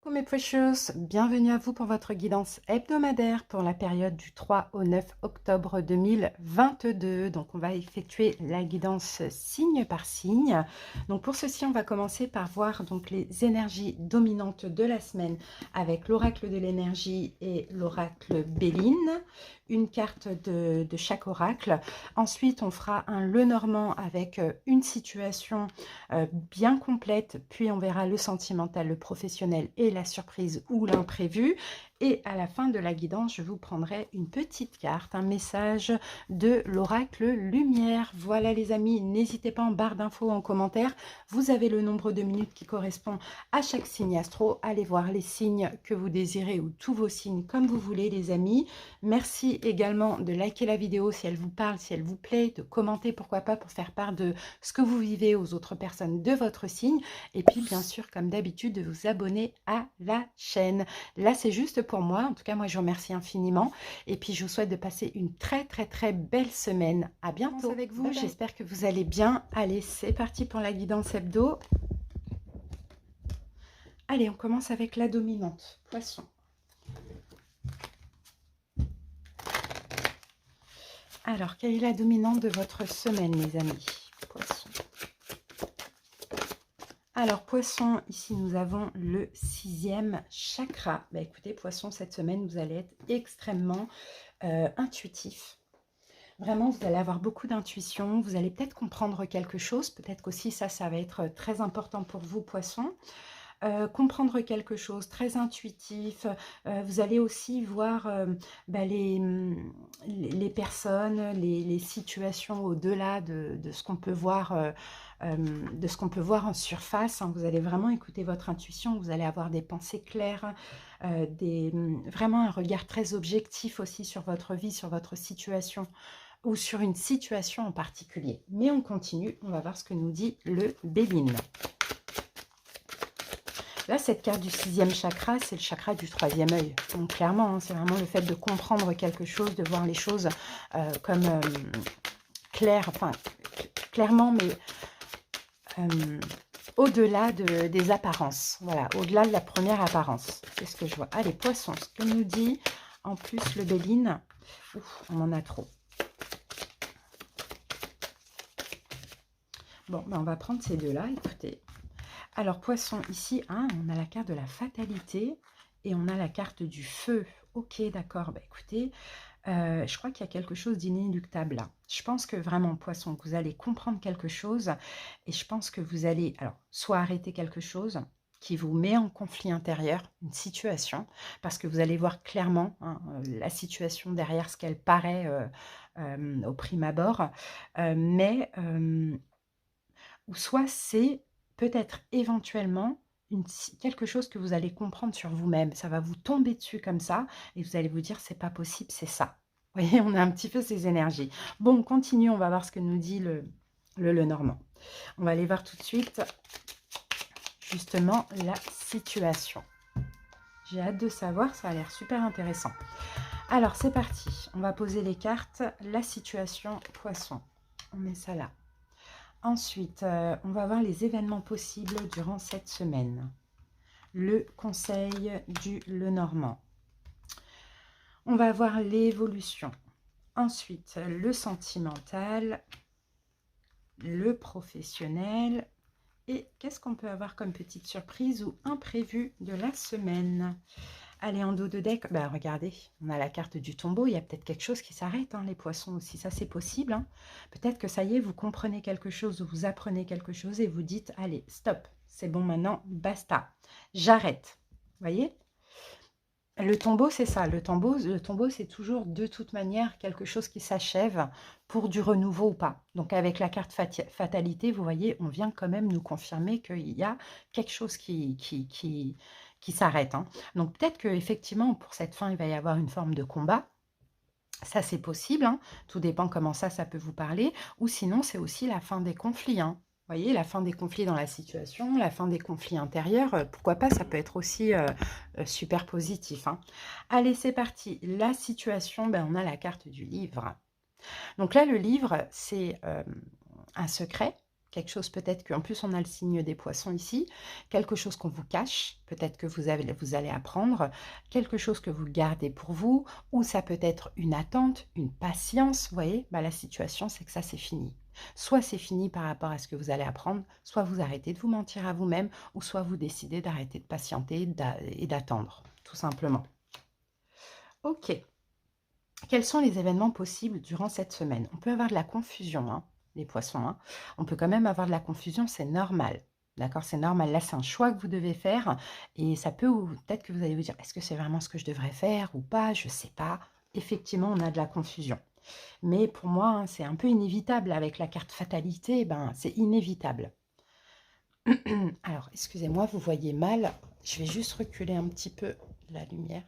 Coucou mes precious, bienvenue à vous pour votre guidance hebdomadaire pour la période du 3 au 9 octobre 2022. Donc on va effectuer la guidance signe par signe. Donc pour ceci, on va commencer par voir donc les énergies dominantes de la semaine avec l'oracle de l'énergie et l'oracle Béline, une carte de chaque oracle. Ensuite, on fera un Lenormand avec une situation bien complète, puis on verra le sentimental, le professionnel et la surprise ou l'imprévu. Et à la fin de la guidance, je vous prendrai une petite carte, un message de l'oracle lumière. Voilà les amis, n'hésitez pas en barre d'infos, en commentaire. Vous avez le nombre de minutes qui correspond à chaque signe astro. Allez voir les signes que vous désirez ou tous vos signes comme vous voulez les amis. Merci également de liker la vidéo si elle vous parle, si elle vous plaît, de commenter pourquoi pas pour faire part de ce que vous vivez aux autres personnes de votre signe. Et puis bien sûr, comme d'habitude, de vous abonner à la chaîne. Là, c'est juste pour moi. En tout cas, moi, je vous remercie infiniment. Et puis, je vous souhaite de passer une très belle semaine. À bientôt avec vous. J'espère que vous allez bien. Allez, c'est parti pour la guidance hebdo. Allez, on commence avec la dominante, Poisson. Alors, quelle est la dominante de votre semaine, les amis? Poisson. Alors, Poisson, ici, nous avons le 6e chakra. Bah, écoutez, Poisson, cette semaine, vous allez être extrêmement intuitif. Vraiment, vous allez avoir beaucoup d'intuition. Vous allez peut-être comprendre quelque chose. Peut-être qu'aussi, ça va être très important pour vous, Poisson. Comprendre quelque chose, très intuitif. Vous allez aussi voir les personnes, les situations au-delà de ce qu'on peut voir, de ce qu'on peut voir en surface. Hein. Vous allez vraiment écouter votre intuition, vous allez avoir des pensées claires, vraiment un regard très objectif aussi sur votre vie, sur votre situation ou sur une situation en particulier. Mais on continue, on va voir ce que nous dit le Béline. Là, cette carte du 6e chakra, c'est le chakra du 3e œil. Donc, clairement, hein, c'est vraiment le fait de comprendre quelque chose, de voir les choses comme claires, enfin, clairement, mais au-delà des apparences. Voilà, au-delà de la première apparence. C'est ce que je vois. Allez, Poissons, ce que nous dit en plus le Béline. Ouf, on en a trop. Bon, ben, on va prendre ces deux-là, écoutez. Alors, Poisson, ici, hein, on a la carte de la fatalité et on a la carte du feu. Ok, d'accord. Bah, écoutez, je crois qu'il y a quelque chose d'inéluctable là. Je pense que vraiment, Poisson, vous allez comprendre quelque chose et je pense que vous allez, alors, soit arrêter quelque chose qui vous met en conflit intérieur, une situation, parce que vous allez voir clairement hein, la situation derrière ce qu'elle paraît au prime abord, ou soit c'est peut-être éventuellement quelque chose que vous allez comprendre sur vous-même. Ça va vous tomber dessus comme ça et vous allez vous dire c'est pas possible, c'est ça. Vous voyez, on a un petit peu ces énergies. Bon, on continue, on va voir ce que nous dit le Lenormand. On va aller voir tout de suite justement la situation. J'ai hâte de savoir, ça a l'air super intéressant. Alors, c'est parti. On va poser les cartes. La situation Poisson. On met ça là. Ensuite, on va voir les événements possibles durant cette semaine. Le conseil du Lenormand. On va voir l'évolution. Ensuite, le sentimental, le professionnel. Et qu'est-ce qu'on peut avoir comme petite surprise ou imprévu de la semaine? Allez, en dos de deck, bah, regardez, on a la carte du tombeau, il y a peut-être quelque chose qui s'arrête, hein, les poissons aussi, ça c'est possible. Hein. Peut-être que ça y est, vous comprenez quelque chose, ou vous apprenez quelque chose et vous dites, allez, stop, c'est bon maintenant, basta, j'arrête. Vous voyez? Le tombeau, c'est ça, le tombeau c'est toujours de toute manière quelque chose qui s'achève pour du renouveau ou pas. Donc avec la carte fatalité, vous voyez, on vient quand même nous confirmer qu'il y a quelque chose qui s'arrête. Hein. Donc peut-être qu'effectivement, pour cette fin, il va y avoir une forme de combat. Ça, c'est possible. Hein. Tout dépend comment ça peut vous parler. Ou sinon, c'est aussi la fin des conflits. Hein. Vous voyez, la fin des conflits dans la situation, la fin des conflits intérieurs, pourquoi pas, ça peut être aussi super positif. Hein. Allez, c'est parti. La situation, ben, on a la carte du livre. Donc là, le livre, c'est un secret quelque chose peut-être qu'en plus on a le signe des poissons ici, quelque chose qu'on vous cache, peut-être que vous allez apprendre, quelque chose que vous gardez pour vous, ou ça peut être une attente, une patience, vous voyez, bah, la situation c'est que ça c'est fini. Soit c'est fini par rapport à ce que vous allez apprendre, soit vous arrêtez de vous mentir à vous-même, ou soit vous décidez d'arrêter de patienter et d'attendre, tout simplement. Ok. Quels sont les événements possibles durant cette semaine? On peut avoir de la confusion, hein, les poissons. Hein. On peut quand même avoir de la confusion, c'est normal. D'accord, c'est normal. Là, c'est un choix que vous devez faire. Et ça peut, peut-être que vous allez vous dire, est-ce que c'est vraiment ce que je devrais faire ou pas? Je ne sais pas. Effectivement, on a de la confusion. Mais pour moi, hein, c'est un peu inévitable. Avec la carte fatalité, ben, c'est inévitable. Alors, excusez-moi, vous voyez mal. Je vais juste reculer un petit peu la lumière.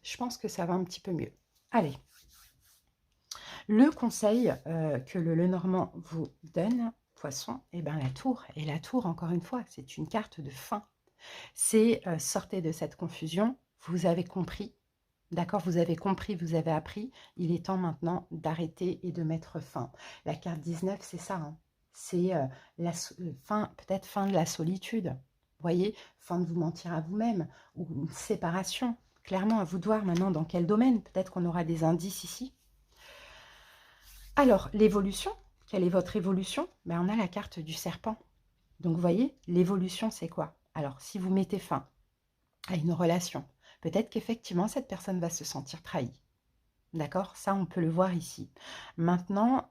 Je pense que ça va un petit peu mieux. Allez. Le conseil que le Lenormand vous donne, poisson, eh ben, la tour. Et la tour, encore une fois, c'est une carte de fin. C'est sortez de cette confusion, vous avez compris, d'accord, vous avez compris, vous avez appris. Il est temps maintenant d'arrêter et de mettre fin. La carte 19, c'est ça. Hein. C'est peut-être fin de la solitude. Vous voyez, fin de vous mentir à vous-même, ou une séparation. Clairement, à vous de voir maintenant dans quel domaine. Peut-être qu'on aura des indices ici. Alors, l'évolution, quelle est votre évolution? Ben, on a la carte du serpent. Donc, vous voyez, l'évolution, c'est quoi? Alors, si vous mettez fin à une relation, peut-être qu'effectivement, cette personne va se sentir trahie. D'accord? Ça, on peut le voir ici. Maintenant,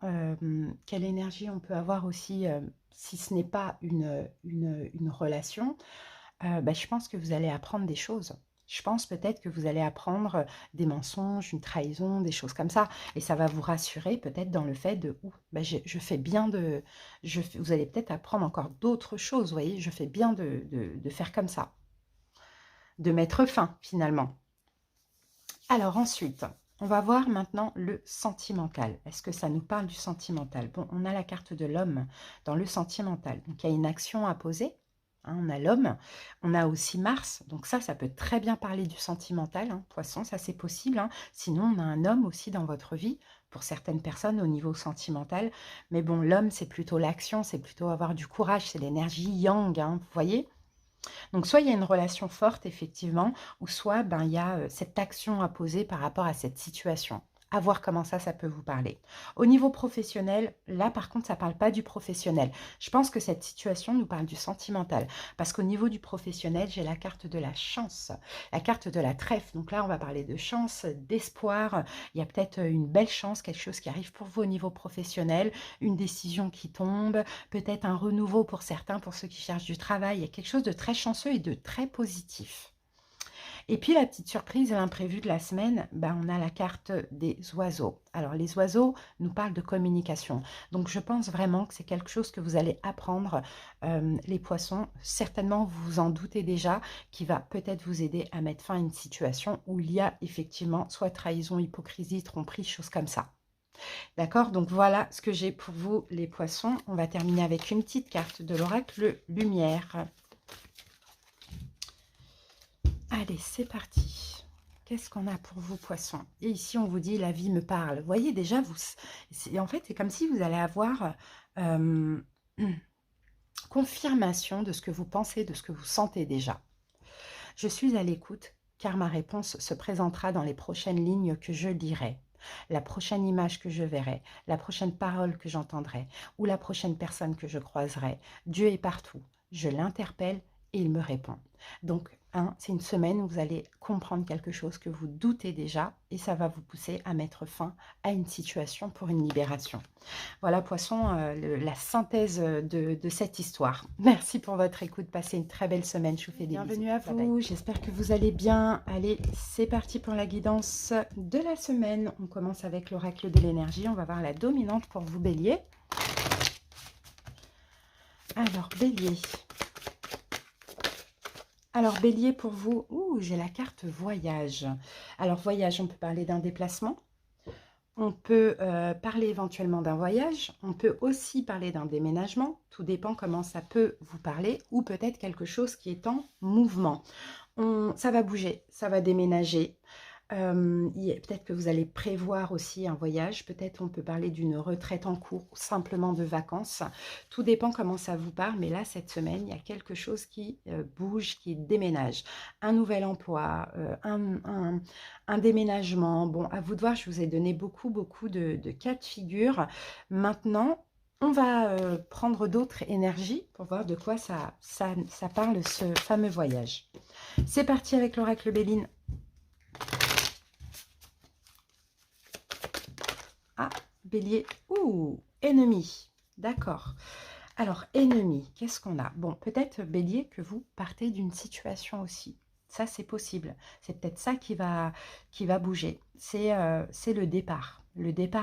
quelle énergie on peut avoir aussi, si ce n'est pas une relation? Ben, je pense que vous allez apprendre des choses. Je pense peut-être que vous allez apprendre des mensonges, une trahison, des choses comme ça. Et ça va vous rassurer peut-être dans le fait de ben je fais bien de. Vous allez peut-être apprendre encore d'autres choses, vous voyez, je fais bien de faire comme ça. De mettre fin, finalement. Alors ensuite, on va voir maintenant le sentimental. Est-ce que ça nous parle du sentimental? Bon, on a la carte de l'homme dans le sentimental. Donc, il y a une action à poser. Hein, on a l'homme, on a aussi Mars, donc ça peut très bien parler du sentimental, hein, poisson, ça c'est possible. Hein. Sinon, on a un homme aussi dans votre vie, pour certaines personnes au niveau sentimental. Mais bon, l'homme, c'est plutôt l'action, c'est plutôt avoir du courage, c'est l'énergie yang, hein, vous voyez. Donc, soit il y a une relation forte, effectivement, ou soit ben, il y a cette action à poser par rapport à cette situation. À voir comment ça peut vous parler. Au niveau professionnel, là, par contre, ça ne parle pas du professionnel. Je pense que cette situation nous parle du sentimental. Parce qu'au niveau du professionnel, j'ai la carte de la chance, la carte de la trèfle. Donc là, on va parler de chance, d'espoir. Il y a peut-être une belle chance, quelque chose qui arrive pour vous au niveau professionnel, une décision qui tombe, peut-être un renouveau pour certains, pour ceux qui cherchent du travail. Il y a quelque chose de très chanceux et de très positif. Et puis la petite surprise, l'imprévu de la semaine, ben, on a la carte des oiseaux. Alors les oiseaux nous parlent de communication. Donc je pense vraiment que c'est quelque chose que vous allez apprendre, les poissons. Certainement, vous vous en doutez déjà, qui va peut-être vous aider à mettre fin à une situation où il y a effectivement soit trahison, hypocrisie, tromperie, choses comme ça. D'accord? Donc voilà ce que j'ai pour vous les poissons. On va terminer avec une petite carte de l'oracle lumière. Allez, c'est parti. Qu'est-ce qu'on a pour vous, poissons? Et ici, on vous dit, la vie me parle. Vous voyez, déjà, en fait, c'est comme si vous allez avoir confirmation de ce que vous pensez, de ce que vous sentez déjà. Je suis à l'écoute, car ma réponse se présentera dans les prochaines lignes que je lirai. La prochaine image que je verrai, la prochaine parole que j'entendrai, ou la prochaine personne que je croiserai. Dieu est partout. Je l'interpelle et il me répond. Donc, c'est une semaine où vous allez comprendre quelque chose que vous doutez déjà et ça va vous pousser à mettre fin à une situation pour une libération. Voilà, poisson, la synthèse de cette histoire. Merci pour votre écoute. Passez une très belle semaine. Je vous fais des bisous. Bienvenue à vous. J'espère que vous allez bien. Allez, c'est parti pour la guidance de la semaine. On commence avec l'oracle de l'énergie. On va voir la dominante pour vous, Bélier. Alors, Bélier. Alors, Bélier, pour vous, j'ai la carte voyage. Alors, voyage, on peut parler d'un déplacement. On peut parler éventuellement d'un voyage. On peut aussi parler d'un déménagement. Tout dépend comment ça peut vous parler. Ou peut-être quelque chose qui est en mouvement. Ça va bouger, ça va déménager. Peut-être que vous allez prévoir aussi un voyage, peut-être on peut parler d'une retraite en cours ou simplement de vacances. Tout dépend comment ça vous parle, mais là, cette semaine, il y a quelque chose qui bouge, qui déménage. Un nouvel emploi, un déménagement. Bon, à vous de voir, je vous ai donné beaucoup de cas de figure. Maintenant, on va prendre d'autres énergies pour voir de quoi ça parle, ce fameux voyage. C'est parti avec l'oracle Béline. Ah, bélier. Ouh, ennemi. D'accord. Alors, ennemi, qu'est-ce qu'on a? Bon, peut-être, bélier, que vous partez d'une situation aussi. Ça, c'est possible. C'est peut-être ça qui va bouger. C'est le départ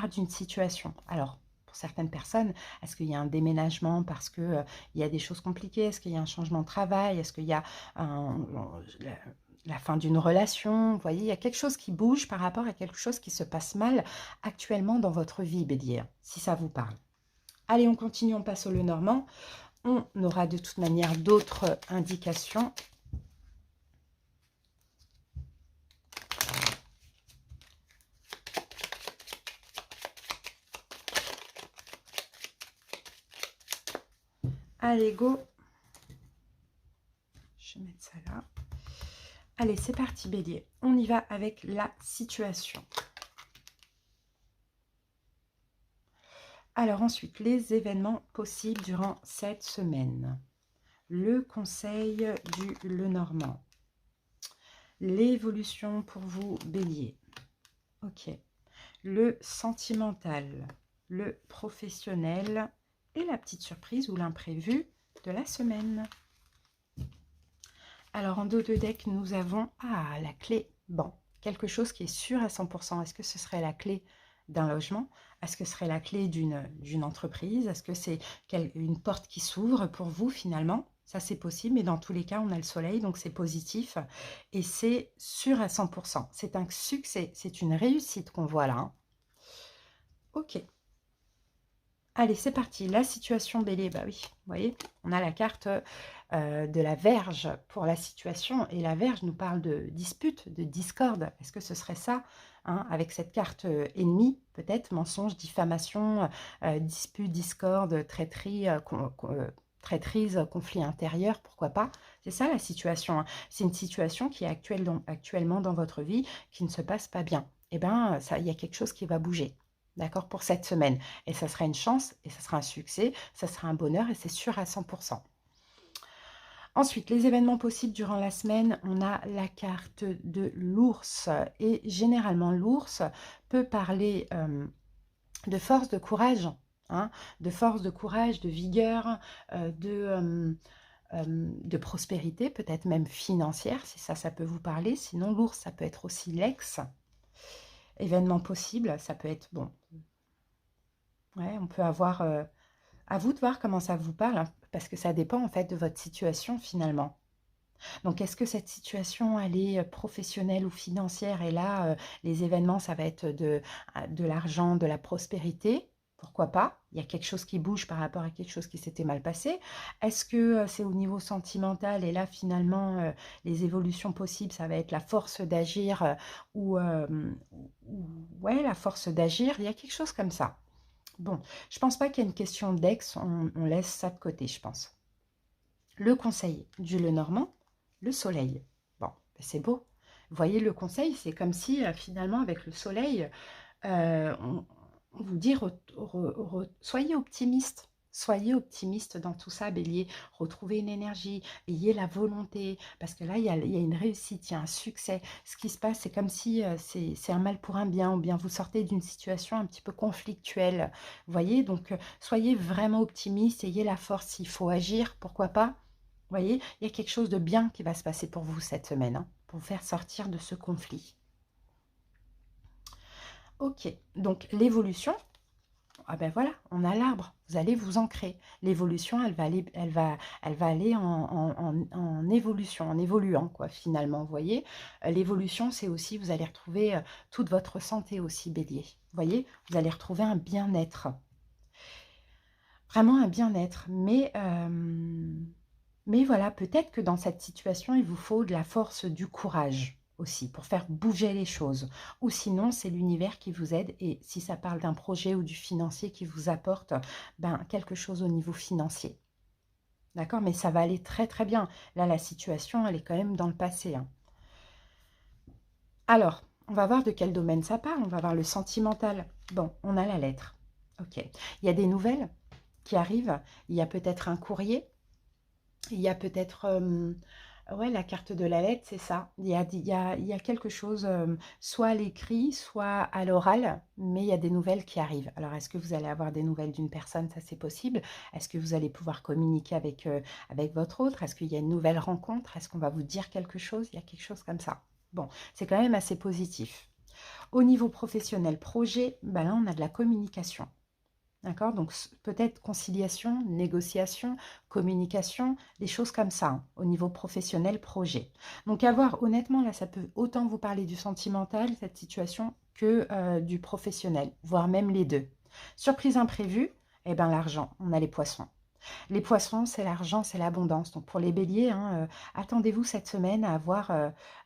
d'une situation. Alors, pour certaines personnes, est-ce qu'il y a un déménagement parce que il y a des choses compliquées? Est-ce qu'il y a un changement de travail? Est-ce qu'il y a la fin d'une relation? Vous voyez, il y a quelque chose qui bouge par rapport à quelque chose qui se passe mal actuellement dans votre vie, bélier, si ça vous parle. Allez, on continue, on passe au Lenormand. On aura de toute manière d'autres indications. Allez, go. Je vais mettre ça là. Allez, c'est parti, bélier. On y va avec la situation. Alors ensuite, les événements possibles durant cette semaine. Le conseil du Lenormand. L'évolution pour vous, bélier. Ok. Le sentimental, le professionnel et la petite surprise ou l'imprévu de la semaine. Alors en dos de deck, nous avons la clé. Bon, quelque chose qui est sûr à 100%. Est-ce que ce serait la clé d'un logement? Est-ce que ce serait la clé d'une entreprise? Est-ce que c'est une porte qui s'ouvre pour vous finalement? Ça, c'est possible, mais dans tous les cas, on a le soleil, donc c'est positif. Et c'est sûr à 100%. C'est un succès, c'est une réussite qu'on voit là. Hein. Ok. Allez, c'est parti. La situation bélier, bah oui, vous voyez, on a la carte de la Vierge pour la situation. Et la Vierge nous parle de dispute, de discorde. Est-ce que ce serait ça, hein, avec cette carte ennemie, peut-être, mensonge, diffamation, dispute, discorde, traîtrise, traîtrise, conflit intérieur, pourquoi pas? C'est ça la situation. Hein. C'est une situation qui est actuellement dans votre vie, qui ne se passe pas bien. Eh bien, il y a quelque chose qui va bouger. D'accord, pour cette semaine. Et ça sera une chance, et ça sera un succès, ça sera un bonheur, et c'est sûr à 100%. Ensuite, les événements possibles durant la semaine, on a la carte de l'ours. Et généralement, l'ours peut parler de force, de courage, hein, de force, de courage, de vigueur, de prospérité, peut-être même financière, si ça peut vous parler. Sinon, l'ours, ça peut être aussi l'ex. Événement possible, ça peut être, bon, ouais, on peut avoir... à vous de voir comment ça vous parle, hein, parce que ça dépend en fait de votre situation finalement. Donc, est-ce que cette situation, elle est professionnelle ou financière? Et là, les événements, ça va être de l'argent, de la prospérité. Pourquoi pas? Il y a quelque chose qui bouge par rapport à quelque chose qui s'était mal passé. Est-ce que c'est au niveau sentimental? Et là, finalement, les évolutions possibles, ça va être la force d'agir ouais, la force d'agir. Il y a quelque chose comme ça. Bon, je pense pas qu'il y ait une question d'ex, on laisse ça de côté, je pense. Le conseil du Lenormand, le soleil. Bon, ben c'est beau. Vous voyez, le conseil, c'est comme si finalement, avec le soleil, on vous dit soyez optimiste. Soyez optimiste dans tout ça, bélier. Retrouvez une énergie, ayez la volonté. Parce que là, il y a une réussite, il y a un succès. Ce qui se passe, c'est comme si c'est un mal pour un bien, ou bien vous sortez d'une situation un petit peu conflictuelle. Vous voyez, donc soyez vraiment optimiste, ayez la force. Il faut agir, pourquoi pas? Vous voyez, il y a quelque chose de bien qui va se passer pour vous cette semaine, hein, pour vous faire sortir de ce conflit. Ok, donc l'évolution, ah ben voilà, on a l'arbre, vous allez vous ancrer. L'évolution, elle va aller en évolution, en évoluant, quoi, finalement, vous voyez. L'évolution, c'est aussi, vous allez retrouver toute votre santé aussi, bélier. Vous voyez, vous allez retrouver un bien-être. Vraiment un bien-être, mais voilà, peut-être que dans cette situation, il vous faut de la force, du courage. aussi, pour faire bouger les choses. Ou sinon, c'est l'univers qui vous aide. Et si ça parle d'un projet ou du financier qui vous apporte ben, quelque chose au niveau financier. D'accord? Mais ça va aller très très bien. Là, la situation, elle est quand même dans le passé. Hein. Alors, on va voir de quel domaine ça parle. On va voir le sentimental. Bon, on a la lettre. Ok. Il y a des nouvelles qui arrivent. Il y a peut-être un courrier. Il y a peut-être... ouais, la carte de la lettre, c'est ça. Il y a quelque chose, soit à l'écrit, soit à l'oral, mais il y a des nouvelles qui arrivent. Alors, est-ce que vous allez avoir des nouvelles d'une personne? Ça, c'est possible. Est-ce que vous allez pouvoir communiquer avec votre autre? Est-ce qu'il y a une nouvelle rencontre? Est-ce qu'on va vous dire quelque chose? Il y a quelque chose comme ça. Bon, c'est quand même assez positif. Au niveau professionnel, projet, ben là, on a de la communication. D'accord? Donc, peut-être conciliation, négociation, communication, des choses comme ça, hein, au niveau professionnel, projet. Donc, à voir, honnêtement, là, ça peut autant vous parler du sentimental, cette situation, que du professionnel, voire même les deux. Surprise imprévue, eh bien, l'argent, on a les poissons. Les poissons, c'est l'argent, c'est l'abondance. Donc, pour les béliers, hein, attendez-vous cette semaine à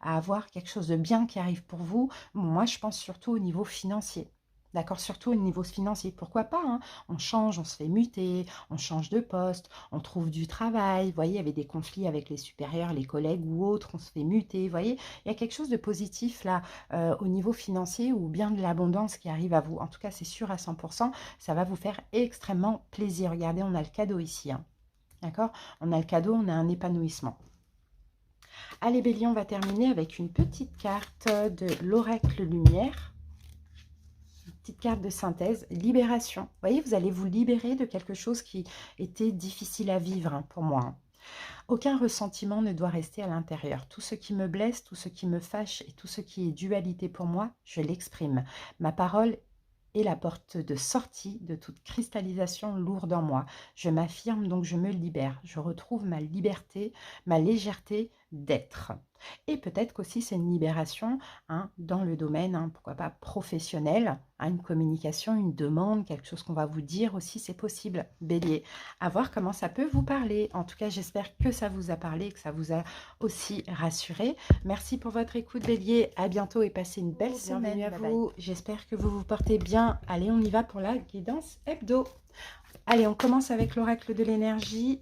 avoir quelque chose de bien qui arrive pour vous. Bon, moi, je pense surtout au niveau financier. D'accord, surtout au niveau financier. Pourquoi pas, hein. On change, on se fait muter, on change de poste, on trouve du travail. Vous voyez, il y avait des conflits avec les supérieurs, les collègues ou autres, on se fait muter. Vous voyez, il y a quelque chose de positif là au niveau financier ou bien de l'abondance qui arrive à vous. En tout cas, c'est sûr à 100%, ça va vous faire extrêmement plaisir. Regardez, on a le cadeau ici. Hein. D'accord? On a le cadeau, on a un épanouissement. Allez, Bélier, on va terminer avec une petite carte de l'oracle lumière. Petite carte de synthèse, libération. Vous voyez, vous allez vous libérer de quelque chose qui était difficile à vivre hein, pour moi. Hein. Aucun ressentiment ne doit rester à l'intérieur. Tout ce qui me blesse, tout ce qui me fâche et tout ce qui est dualité pour moi, je l'exprime. Ma parole est la porte de sortie de toute cristallisation lourde en moi. Je m'affirme, donc je me libère. Je retrouve ma liberté, ma légèreté d'être. Et peut-être qu'aussi c'est une libération hein, dans le domaine, hein, pourquoi pas professionnel, hein, une communication, une demande, quelque chose qu'on va vous dire aussi, c'est possible. Bélier, à voir comment ça peut vous parler. En tout cas, j'espère que ça vous a parlé, que ça vous a aussi rassuré. Merci pour votre écoute, Bélier. À bientôt et passez une belle semaine. Bienvenue à vous. J'espère que vous vous portez bien. Allez, on y va pour la guidance hebdo. Allez, on commence avec l'oracle de l'énergie.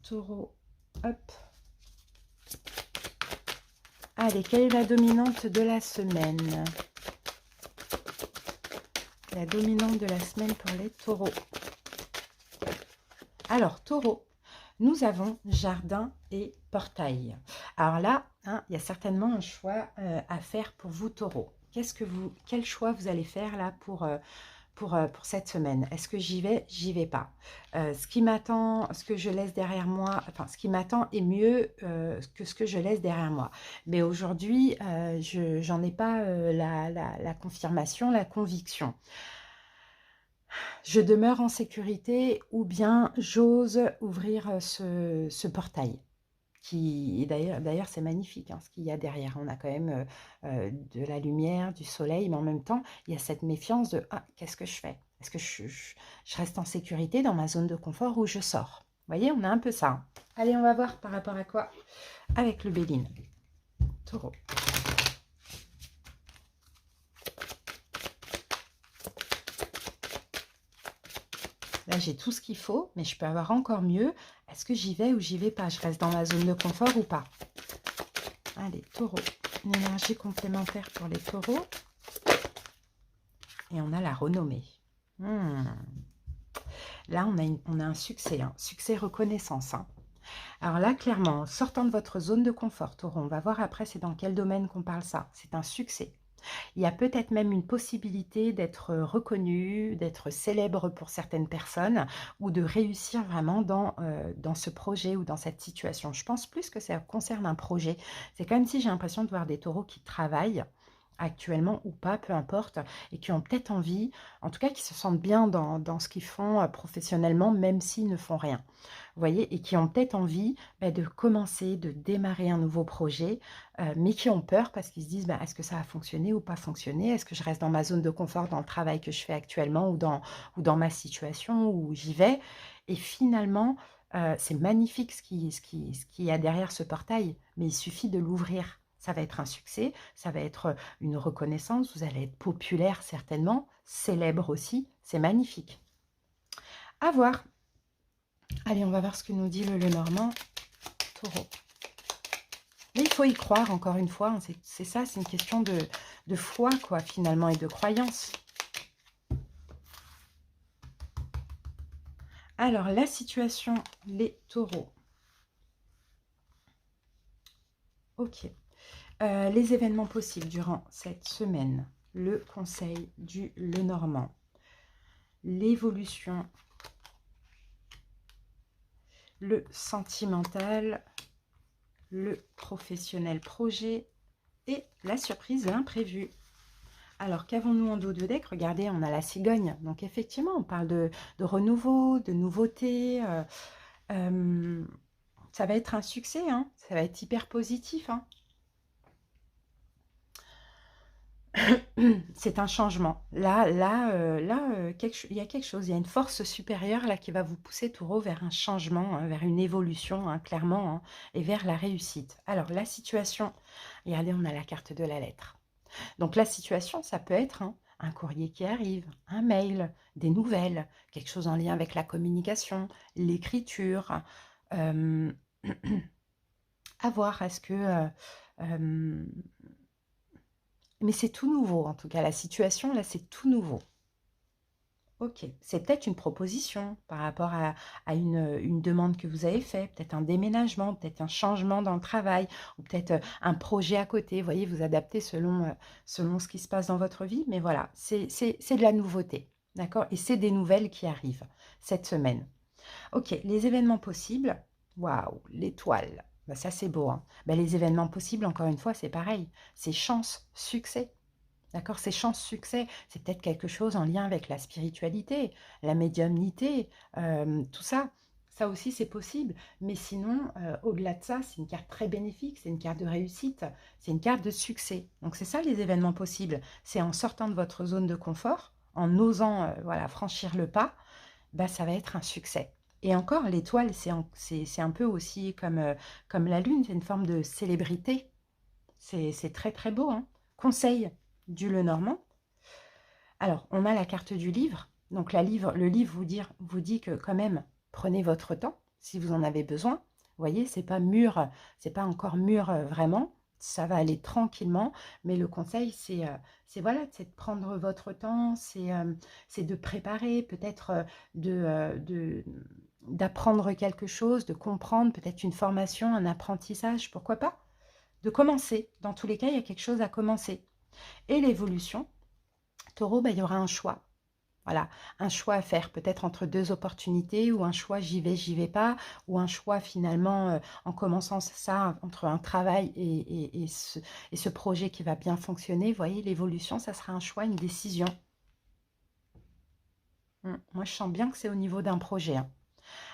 Taureau, hop. Allez, quelle est la dominante de la semaine? La dominante de la semaine pour les taureaux. Alors, taureau, nous avons jardin et portail. Alors là, hein, il y a certainement un choix à faire pour vous, taureau. Quel choix vous allez faire là pour cette semaine? Est-ce que j'y vais? J'y vais pas. Ce qui m'attend, ce que je laisse derrière moi, enfin, ce qui m'attend est mieux que ce que je laisse derrière moi. Mais aujourd'hui, j'en ai pas la confirmation, la conviction. Je demeure en sécurité ou bien j'ose ouvrir ce portail. D'ailleurs, c'est magnifique hein, ce qu'il y a derrière. On a quand même de la lumière, du soleil, mais en même temps, il y a cette méfiance de ah, qu'est-ce que je fais? Est-ce que je reste en sécurité dans ma zone de confort ou je sors? Vous voyez, on a un peu ça. Hein. Allez, on va voir par rapport à quoi? Avec le Béline. Taureau. Là, j'ai tout ce qu'il faut, mais je peux avoir encore mieux. Est-ce que j'y vais ou j'y vais pas? Je reste dans ma zone de confort ou pas? Allez, taureau. Une énergie complémentaire pour les taureaux. Et on a la renommée. Là, on a un succès. Hein. Succès reconnaissance. Hein. Alors là, clairement, sortant de votre zone de confort, taureau, on va voir après c'est dans quel domaine qu'on parle ça. C'est un succès. Il y a peut-être même une possibilité d'être reconnu, d'être célèbre pour certaines personnes ou de réussir vraiment dans ce projet ou dans cette situation. Je pense plus que ça concerne un projet. C'est comme si j'ai l'impression de voir des taureaux qui travaillent actuellement ou pas, peu importe, et qui ont peut-être envie, en tout cas qui se sentent bien dans ce qu'ils font professionnellement, même s'ils ne font rien. Vous voyez, et qui ont peut-être envie de commencer, de démarrer un nouveau projet, mais qui ont peur parce qu'ils se disent, est-ce que ça va fonctionner ou pas fonctionner? Est-ce que je reste dans ma zone de confort, dans le travail que je fais actuellement ou dans ma situation où j'y vais? Et finalement, C'est magnifique ce qu'il y a derrière ce portail, mais il suffit de l'ouvrir. Ça va être un succès, ça va être une reconnaissance, vous allez être populaire certainement, célèbre aussi, c'est magnifique. À voir. Allez, on va voir ce que nous dit le Lenormand, Taureau. Mais il faut y croire, encore une fois, hein, c'est ça, c'est une question de foi, quoi, finalement, et de croyance. Alors, la situation, les taureaux. Ok. Les événements possibles durant cette semaine. Le conseil du Lenormand. L'évolution. Le sentimental. Le professionnel projet. Et la surprise, l'imprévu. Alors, qu'avons-nous en dos de deck? Regardez, on a la cigogne. Donc, effectivement, on parle de renouveau, de nouveauté. Ça va être un succès, hein. Ça va être hyper positif, hein. C'est un changement. Il y a quelque chose, il y a une force supérieure là qui va vous pousser, Taureau, vers un changement, hein, vers une évolution, hein, clairement, hein, et vers la réussite. Alors, la situation, regardez, on a la carte de la lettre. Donc, la situation, ça peut être hein, un courrier qui arrive, un mail, des nouvelles, quelque chose en lien avec la communication, l'écriture. À voir, est-ce que... mais c'est tout nouveau, en tout cas. La situation, là, c'est tout nouveau. Ok, c'est peut-être une proposition par rapport à une demande que vous avez faite, peut-être un déménagement, peut-être un changement dans le travail, ou peut-être un projet à côté. Vous voyez, vous adaptez selon ce qui se passe dans votre vie. Mais voilà, c'est de la nouveauté, d'accord? Et c'est des nouvelles qui arrivent cette semaine. Ok, les événements possibles. Waouh, l'étoile. Bah, ça, c'est beau, hein. Bah, les événements possibles, encore une fois, c'est pareil. C'est chance, succès. D'accord? Ces chances succès, c'est peut-être quelque chose en lien avec la spiritualité, la médiumnité, tout ça. Ça aussi, c'est possible. Mais sinon, au-delà de ça, c'est une carte très bénéfique, c'est une carte de réussite, c'est une carte de succès. Donc, c'est ça les événements possibles. C'est en sortant de votre zone de confort, en osant voilà, franchir le pas, bah, ça va être un succès. Et encore, l'étoile, c'est un peu aussi comme la lune, c'est une forme de célébrité. C'est très très beau, hein. Conseil du Lenormand. Alors, on a la carte du livre. Donc, le livre vous dit que quand même, prenez votre temps si vous en avez besoin. Vous voyez, c'est pas mûr, c'est pas encore mûr vraiment. Ça va aller tranquillement, mais le conseil, voilà, c'est de prendre votre temps, c'est de préparer, peut-être d'apprendre quelque chose, de comprendre, peut-être une formation, un apprentissage, pourquoi pas? De commencer. Dans tous les cas, il y a quelque chose à commencer. Et l'évolution, Taureau, bah, il y aura un choix. Voilà, un choix à faire, peut-être entre deux opportunités, ou un choix j'y vais pas, ou un choix finalement, en commençant ça, entre un travail et ce projet qui va bien fonctionner. Vous voyez, l'évolution, ça sera un choix, une décision. Moi, je sens bien que c'est au niveau d'un projet, hein.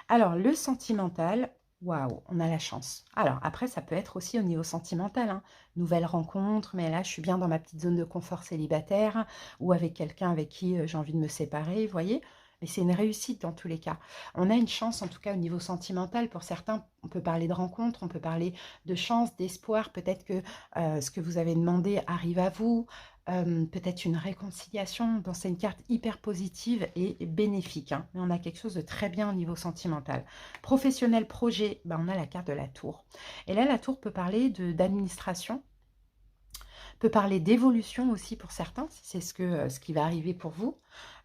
Alors, le sentimental, waouh, on a la chance. Alors, après, ça peut être aussi au niveau sentimental, hein. Nouvelle rencontre, mais là, je suis bien dans ma petite zone de confort célibataire ou avec quelqu'un avec qui j'ai envie de me séparer, vous voyez? Mais c'est une réussite dans tous les cas. On a une chance, en tout cas, au niveau sentimental. Pour certains, on peut parler de rencontre, on peut parler de chance, d'espoir. Peut-être que ce que vous avez demandé arrive à vous. Peut-être une réconciliation. Bon, c'est une carte hyper positive et bénéfique, hein. Mais on a quelque chose de très bien au niveau sentimental. Professionnel, projet, ben, on a la carte de la tour. Et là, la tour peut parler d'administration, peut parler d'évolution aussi pour certains, si c'est ce qui va arriver pour vous.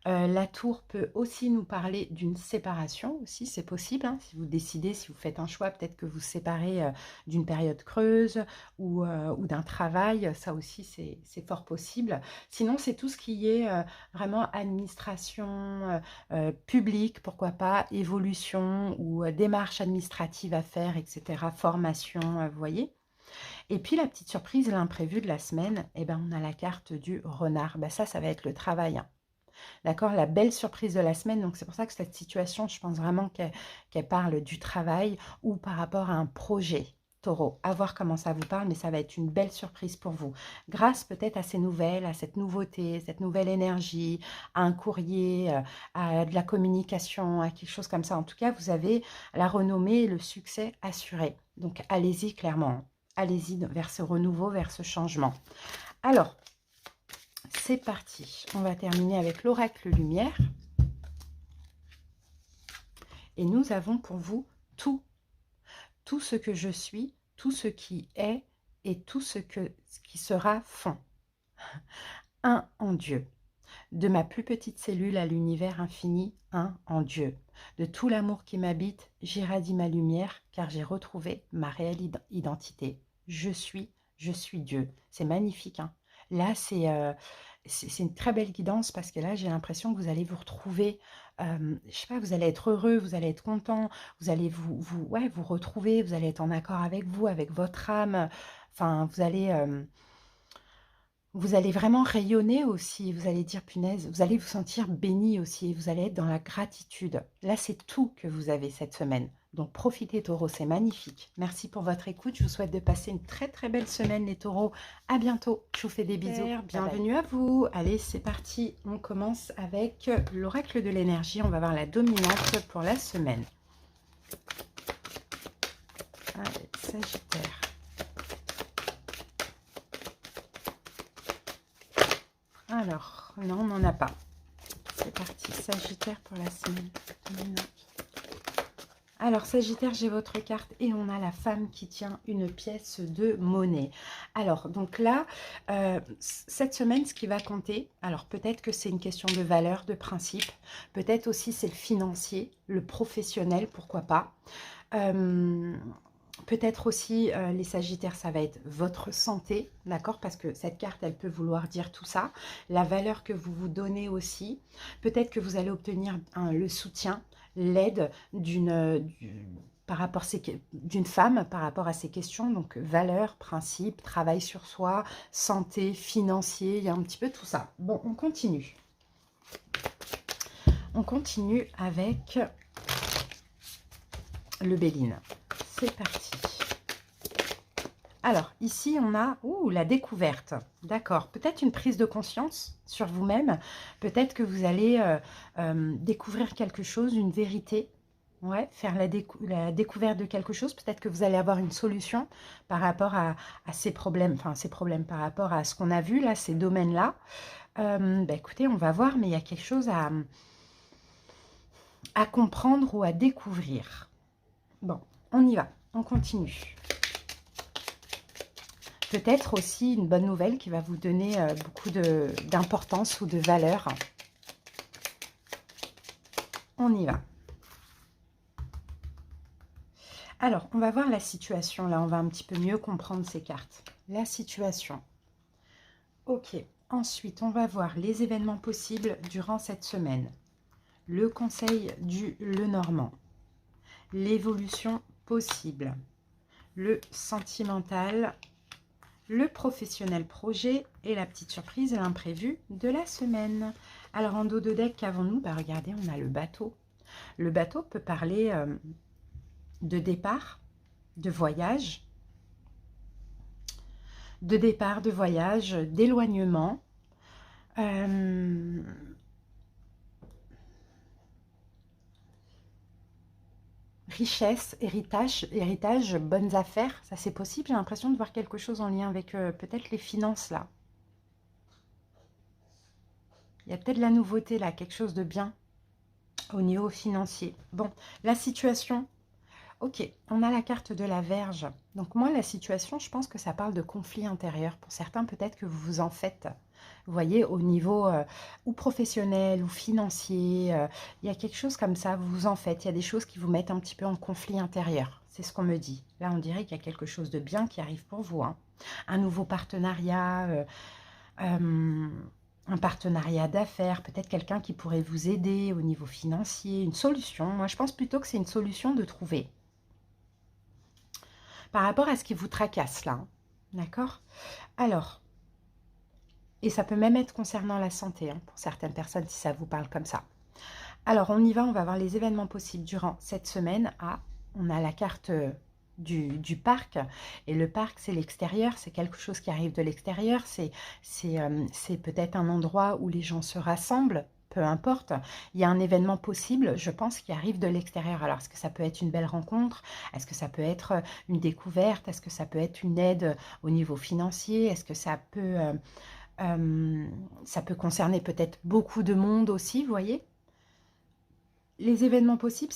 La tour peut aussi nous parler d'une séparation aussi, c'est possible, hein, si vous décidez, si vous faites un choix, peut-être que vous séparez d'une période creuse ou d'un travail, ça aussi c'est fort possible. Sinon, c'est tout ce qui est vraiment administration publique, pourquoi pas, évolution ou démarche administrative à faire, etc., formation, vous voyez. Et puis la petite surprise, l'imprévu de la semaine, eh ben, on a la carte du renard. Ben, ça va être le travail, hein. D'accord, la belle surprise de la semaine. Donc c'est pour ça que cette situation, je pense vraiment qu'elle parle du travail ou par rapport à un projet. Taureau, à voir comment ça vous parle, mais ça va être une belle surprise pour vous. Grâce peut-être à ces nouvelles, à cette nouveauté, cette nouvelle énergie, à un courrier, à de la communication, à quelque chose comme ça. En tout cas, vous avez la renommée et le succès assuré. Donc, allez-y clairement. Allez-y vers ce renouveau, vers ce changement. Alors, c'est parti. On va terminer avec l'oracle lumière. Et nous avons pour vous tout ce que je suis, tout ce qui est et tout ce qui sera font. Un en Dieu. De ma plus petite cellule à l'univers infini, un en Dieu. De tout l'amour qui m'habite, j'irradie ma lumière, car j'ai retrouvé ma réelle identité. Je suis Dieu. C'est magnifique, hein. Là, c'est une très belle guidance parce que là, j'ai l'impression que vous allez vous retrouver, je sais pas, vous allez être heureux, vous allez être content, vous allez ouais, vous retrouver, vous allez être en accord avec vous, avec votre âme. Enfin, vous allez vraiment rayonner aussi, vous allez dire punaise, vous allez vous sentir béni aussi, vous allez être dans la gratitude. Là, c'est tout que vous avez cette semaine. Donc, profitez Taureau, c'est magnifique. Merci pour votre écoute. Je vous souhaite de passer une très très belle semaine les Taureaux. À bientôt. Je vous fais des bisous. Bienvenue à vous. Allez, c'est parti. On commence avec l'oracle de l'énergie. On va voir la dominante pour la semaine. Allez, Sagittaire. Alors, non, on n'en a pas. C'est parti, Sagittaire pour la semaine dominante. Alors, Sagittaire, j'ai votre carte et on a la femme qui tient une pièce de monnaie. Alors, donc là, cette semaine, ce qui va compter, alors peut-être que c'est une question de valeur, de principe, peut-être aussi c'est le financier, le professionnel, pourquoi pas. Peut-être aussi, les Sagittaires, ça va être votre santé, d'accord? Parce que cette carte, elle peut vouloir dire tout ça. La valeur que vous vous donnez aussi. Peut-être que vous allez obtenir le soutien, l'aide d'une femme par rapport à ces questions. Donc, valeur, principe, travail sur soi, santé, financier, il y a un petit peu tout ça. Bon, on continue. On continue avec le Béline. C'est parti. Alors, ici, on a la découverte. D'accord. Peut-être une prise de conscience sur vous-même. Peut-être que vous allez découvrir quelque chose, une vérité. Ouais, faire la découverte de quelque chose. Peut-être que vous allez avoir une solution par rapport à ces problèmes. Enfin, ces problèmes par rapport à ce qu'on a vu, là, ces domaines-là. Écoutez, on va voir, mais il y a quelque chose à comprendre ou à découvrir. Bon, on y va. On continue. Peut-être aussi une bonne nouvelle qui va vous donner beaucoup d'importance ou de valeur. On y va. Alors, on va voir la situation. Là, on va un petit peu mieux comprendre ces cartes. La situation. Ok. Ensuite, on va voir les événements possibles durant cette semaine. Le conseil du Lenormand. L'évolution possible. Le sentimental. Le professionnel projet et la petite surprise et l'imprévu de la semaine. Alors, en dos de deck, qu'avons-nous? Regardez, on a le bateau. Le bateau peut parler de départ, de voyage, d'éloignement. Richesse, héritage, bonnes affaires, ça c'est possible. J'ai l'impression de voir quelque chose en lien avec peut-être les finances là. Il y a peut-être de la nouveauté là, quelque chose de bien au niveau financier. Bon, la situation, ok, on a la carte de la Vierge. Donc moi, la situation, je pense que ça parle de conflit intérieur. Pour certains, peut-être que vous vous en faites. Vous voyez, au niveau ou professionnel ou financier, il y a quelque chose comme ça, vous vous en faites. Il y a des choses qui vous mettent un petit peu en conflit intérieur. C'est ce qu'on me dit. Là, on dirait qu'il y a quelque chose de bien qui arrive pour vous, hein. Un nouveau partenariat, un partenariat d'affaires, peut-être quelqu'un qui pourrait vous aider au niveau financier, une solution. Moi, je pense plutôt que c'est une solution de trouver. Par rapport à ce qui vous tracasse, là. Hein. D'accord? Alors, et ça peut même être concernant la santé, hein, pour certaines personnes, si ça vous parle comme ça. Alors, on y va, on va voir les événements possibles durant cette semaine. Ah, on a la carte du parc. Et le parc, c'est l'extérieur, c'est quelque chose qui arrive de l'extérieur, c'est peut-être un endroit où les gens se rassemblent, peu importe. Il y a un événement possible, je pense, qui arrive de l'extérieur. Alors, est-ce que ça peut être une belle rencontre? Est-ce que ça peut être une découverte? Est-ce que ça peut être une aide au niveau financier? Est-ce que ça peut concerner peut-être beaucoup de monde aussi, vous voyez? Les événements possibles,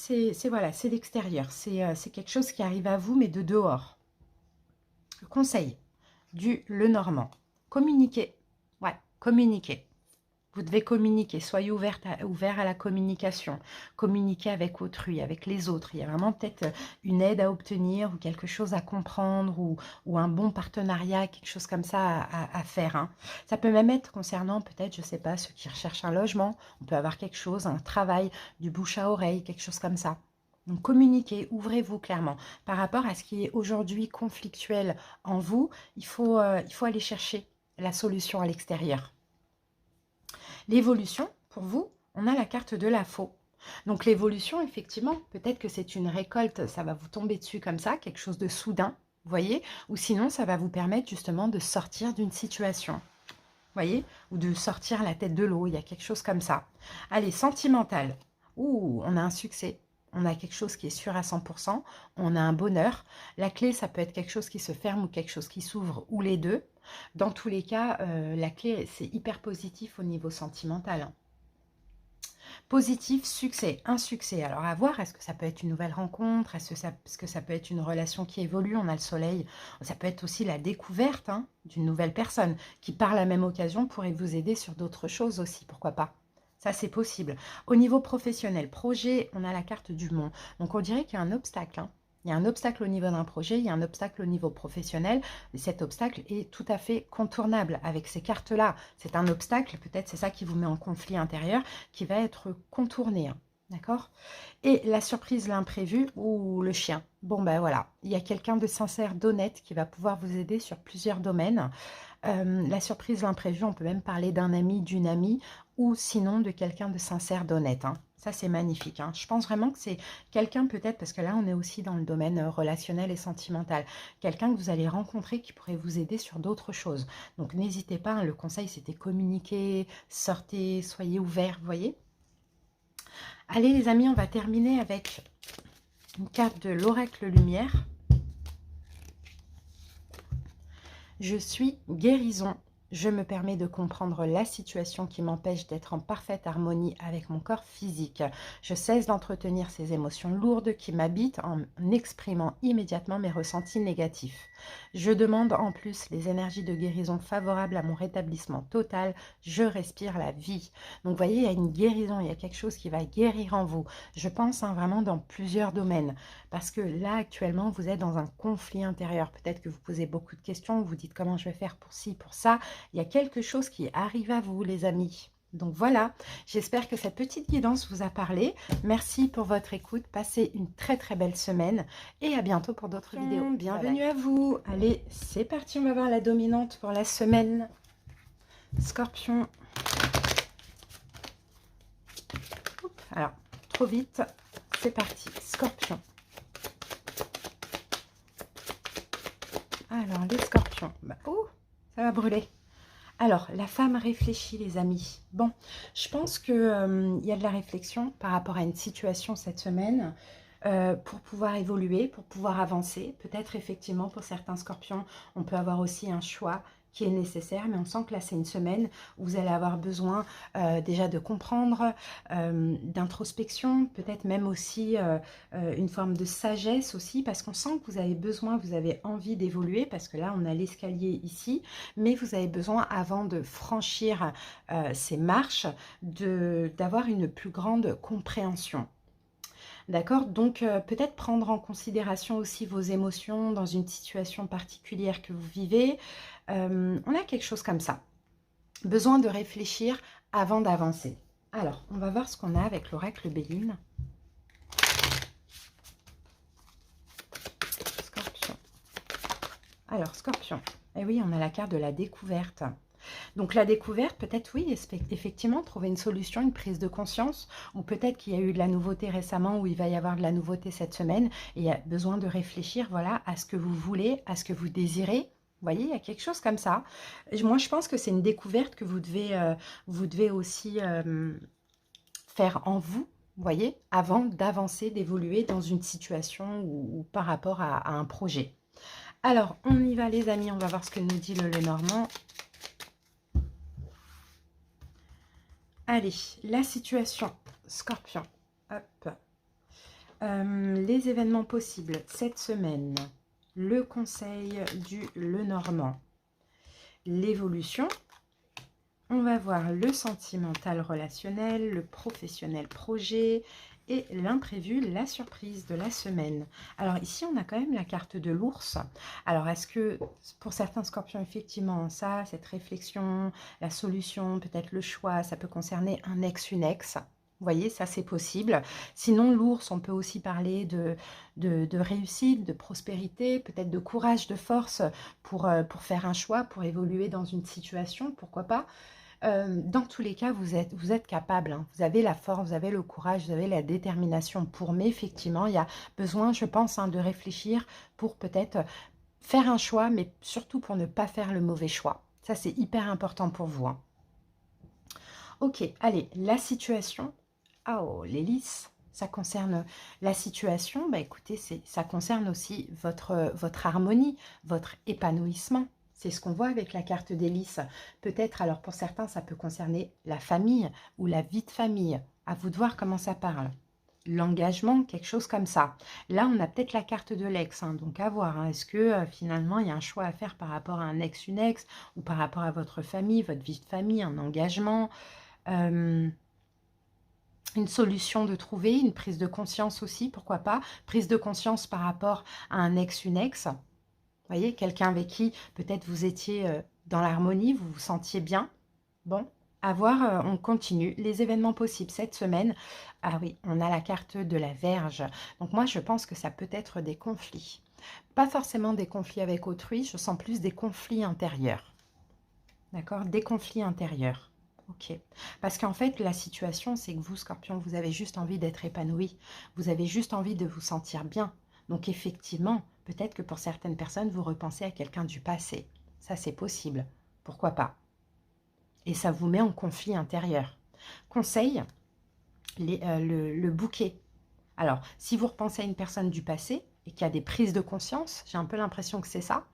voilà, c'est l'extérieur. C'est quelque chose qui arrive à vous, mais de dehors. Conseil du Lenormand. Communiquer. Ouais, communiquer. Vous devez communiquer. Soyez ouvert à la communication. Communiquer avec autrui, avec les autres. Il y a vraiment peut-être une aide à obtenir ou quelque chose à comprendre ou un bon partenariat, quelque chose comme ça à faire. Hein. Ça peut même être concernant peut-être, je ne sais pas, ceux qui recherchent un logement. On peut avoir quelque chose, un travail, du bouche à oreille, quelque chose comme ça. Donc communiquez, ouvrez-vous clairement. Par rapport à ce qui est aujourd'hui conflictuel en vous, il faut aller chercher la solution à l'extérieur. L'évolution, pour vous, on a la carte de la faux. Donc l'évolution, effectivement, peut-être que c'est une récolte, ça va vous tomber dessus comme ça, quelque chose de soudain, vous voyez, ou sinon ça va vous permettre justement de sortir d'une situation, vous voyez, ou de sortir la tête de l'eau, il y a quelque chose comme ça. Allez, sentimental. Ouh, on a un succès. On a quelque chose qui est sûr à 100%, on a un bonheur. La clé, ça peut être quelque chose qui se ferme ou quelque chose qui s'ouvre, ou les deux. Dans tous les cas, la clé, c'est hyper positif au niveau sentimental. Hein. Positif, succès, un succès. Alors à voir, est-ce que ça peut être une nouvelle rencontre? Est-ce que ça peut être une relation qui évolue? On a le soleil. Ça peut être aussi la découverte hein, d'une nouvelle personne qui, par la même occasion, pourrait vous aider sur d'autres choses aussi, pourquoi pas? Ça, c'est possible. Au niveau professionnel, projet, on a la carte du mont. Donc, on dirait qu'il y a un obstacle. Hein. Il y a un obstacle au niveau d'un projet, il y a un obstacle au niveau professionnel. Et cet obstacle est tout à fait contournable avec ces cartes-là. C'est un obstacle, peut-être c'est ça qui vous met en conflit intérieur, qui va être contourné. Hein. D'accord? Et la surprise, l'imprévu, ou le chien. Bon, ben voilà, il y a quelqu'un de sincère, d'honnête qui va pouvoir vous aider sur plusieurs domaines. La surprise, l'imprévu, on peut même parler d'un ami, d'une amie, ou sinon de quelqu'un de sincère, d'honnête. Hein. Ça, c'est magnifique. Hein. Je pense vraiment que c'est quelqu'un peut-être, parce que là, on est aussi dans le domaine relationnel et sentimental. Quelqu'un que vous allez rencontrer qui pourrait vous aider sur d'autres choses. Donc, n'hésitez pas. Hein, le conseil, c'était communiquer, sortez, soyez ouverts, vous voyez. Allez, les amis, on va terminer avec une carte de l'oracle lumière. Je suis guérison. Je me permets de comprendre la situation qui m'empêche d'être en parfaite harmonie avec mon corps physique. Je cesse d'entretenir ces émotions lourdes qui m'habitent en exprimant immédiatement mes ressentis négatifs. Je demande en plus les énergies de guérison favorables à mon rétablissement total. Je respire la vie. Donc vous voyez, il y a une guérison, il y a quelque chose qui va guérir en vous. Je pense hein, vraiment dans plusieurs domaines. Parce que là, actuellement, vous êtes dans un conflit intérieur. Peut-être que vous posez beaucoup de questions, vous dites comment je vais faire pour ci, pour ça. Il y a quelque chose qui arrive à vous, les amis. Donc voilà, j'espère que cette petite guidance vous a parlé. Merci pour votre écoute. Passez une très très belle semaine et à bientôt pour d'autres vidéos. Bienvenue à vous. Allez, c'est parti, on va voir la dominante pour la semaine. Scorpion. Alors, trop vite. C'est parti. Scorpion. Alors, les scorpions. Bah, oh, ça va brûler. Alors, la femme réfléchit, les amis. Bon, je pense qu'il y a de la réflexion par rapport à une situation cette semaine pour pouvoir évoluer, pour pouvoir avancer. Peut-être effectivement pour certains scorpions, on peut avoir aussi un choix qui est nécessaire, mais on sent que là c'est une semaine où vous allez avoir besoin déjà de comprendre, d'introspection, peut-être même aussi une forme de sagesse aussi, parce qu'on sent que vous avez besoin, vous avez envie d'évoluer, parce que là on a l'escalier ici, mais vous avez besoin avant de franchir ces marches, d'avoir une plus grande compréhension. D'accord? Donc, peut-être prendre en considération aussi vos émotions dans une situation particulière que vous vivez. On a quelque chose comme ça. Besoin de réfléchir avant d'avancer. Alors, on va voir ce qu'on a avec l'oracle Béline. Scorpion. Alors, Scorpion. Eh oui, on a la carte de la découverte. Donc la découverte, peut-être oui, effectivement, trouver une solution, une prise de conscience, ou peut-être qu'il y a eu de la nouveauté récemment, ou il va y avoir de la nouveauté cette semaine, et il y a besoin de réfléchir, voilà, à ce que vous voulez, à ce que vous désirez. Vous voyez, il y a quelque chose comme ça. Moi, je pense que c'est une découverte que vous devez aussi faire en vous, vous voyez, avant d'avancer, d'évoluer dans une situation ou par rapport à un projet. Alors, on y va les amis, on va voir ce que nous dit le Lenormand. Allez, la situation, Scorpion. Hop. Les événements possibles cette semaine. Le conseil du Lenormand. L'évolution. On va voir le sentimental relationnel, le professionnel projet et l'imprévu, la surprise de la semaine. Alors ici, on a quand même la carte de l'ours. Alors est-ce que pour certains scorpions, effectivement, ça, cette réflexion, la solution, peut-être le choix, ça peut concerner un ex, une ex. Vous voyez, ça c'est possible. Sinon, l'ours, on peut aussi parler de réussite, de prospérité, peut-être de courage, de force pour faire un choix, pour évoluer dans une situation, pourquoi pas. Dans tous les cas, vous êtes capable, hein. Vous avez la force, vous avez le courage, vous avez la détermination pour, mais effectivement, il y a besoin, je pense, hein, de réfléchir pour peut-être faire un choix, mais surtout pour ne pas faire le mauvais choix. Ça, c'est hyper important pour vous, hein. Ok, allez, la situation. Oh, l'hélice, ça concerne la situation. Bah, écoutez, ça concerne aussi votre harmonie, votre épanouissement. C'est ce qu'on voit avec la carte d'hélice. Peut-être, alors pour certains, ça peut concerner la famille ou la vie de famille. À vous de voir comment ça parle. L'engagement, quelque chose comme ça. Là, on a peut-être la carte de l'ex, hein, donc à voir. Hein. Est-ce que finalement, il y a un choix à faire par rapport à un ex, une ex, ou par rapport à votre famille, votre vie de famille, un engagement une solution de trouver, une prise de conscience aussi, pourquoi pas. Prise de conscience par rapport à un ex, une ex. Vous voyez, quelqu'un avec qui peut-être vous étiez dans l'harmonie, vous vous sentiez bien. Bon, à voir, on continue. Les événements possibles cette semaine. Ah oui, on a la carte de la Vierge. Donc moi, je pense que ça peut être des conflits. Pas forcément des conflits avec autrui, je sens plus des conflits intérieurs. D'accord? Des conflits intérieurs. Ok. Parce qu'en fait, la situation, c'est que vous, Scorpion, vous avez juste envie d'être épanoui. Vous avez juste envie de vous sentir bien. Donc effectivement, peut-être que pour certaines personnes, vous repensez à quelqu'un du passé. Ça, c'est possible. Pourquoi pas? Et ça vous met en conflit intérieur. Conseil, le bouquet. Alors, si vous repensez à une personne du passé et qu'il y a des prises de conscience, j'ai un peu l'impression que c'est ça.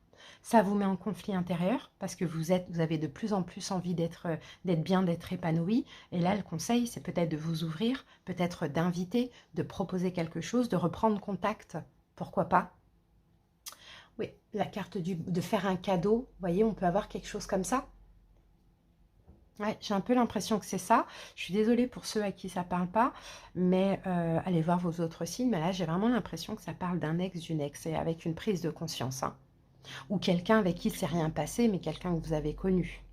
Ça vous met en conflit intérieur parce que vous avez de plus en plus envie d'être bien, d'être épanoui. Et là, le conseil, c'est peut-être de vous ouvrir, peut-être d'inviter, de proposer quelque chose, de reprendre contact. Pourquoi pas? Oui, la carte de faire un cadeau. Vous voyez, on peut avoir quelque chose comme ça. Ouais, j'ai un peu l'impression que c'est ça. Je suis désolée pour ceux à qui ça ne parle pas, mais allez voir vos autres signes. Mais là, j'ai vraiment l'impression que ça parle d'un ex, d'une ex, et avec une prise de conscience. Hein. Ou quelqu'un avec qui il ne s'est rien passé, mais quelqu'un que vous avez connu.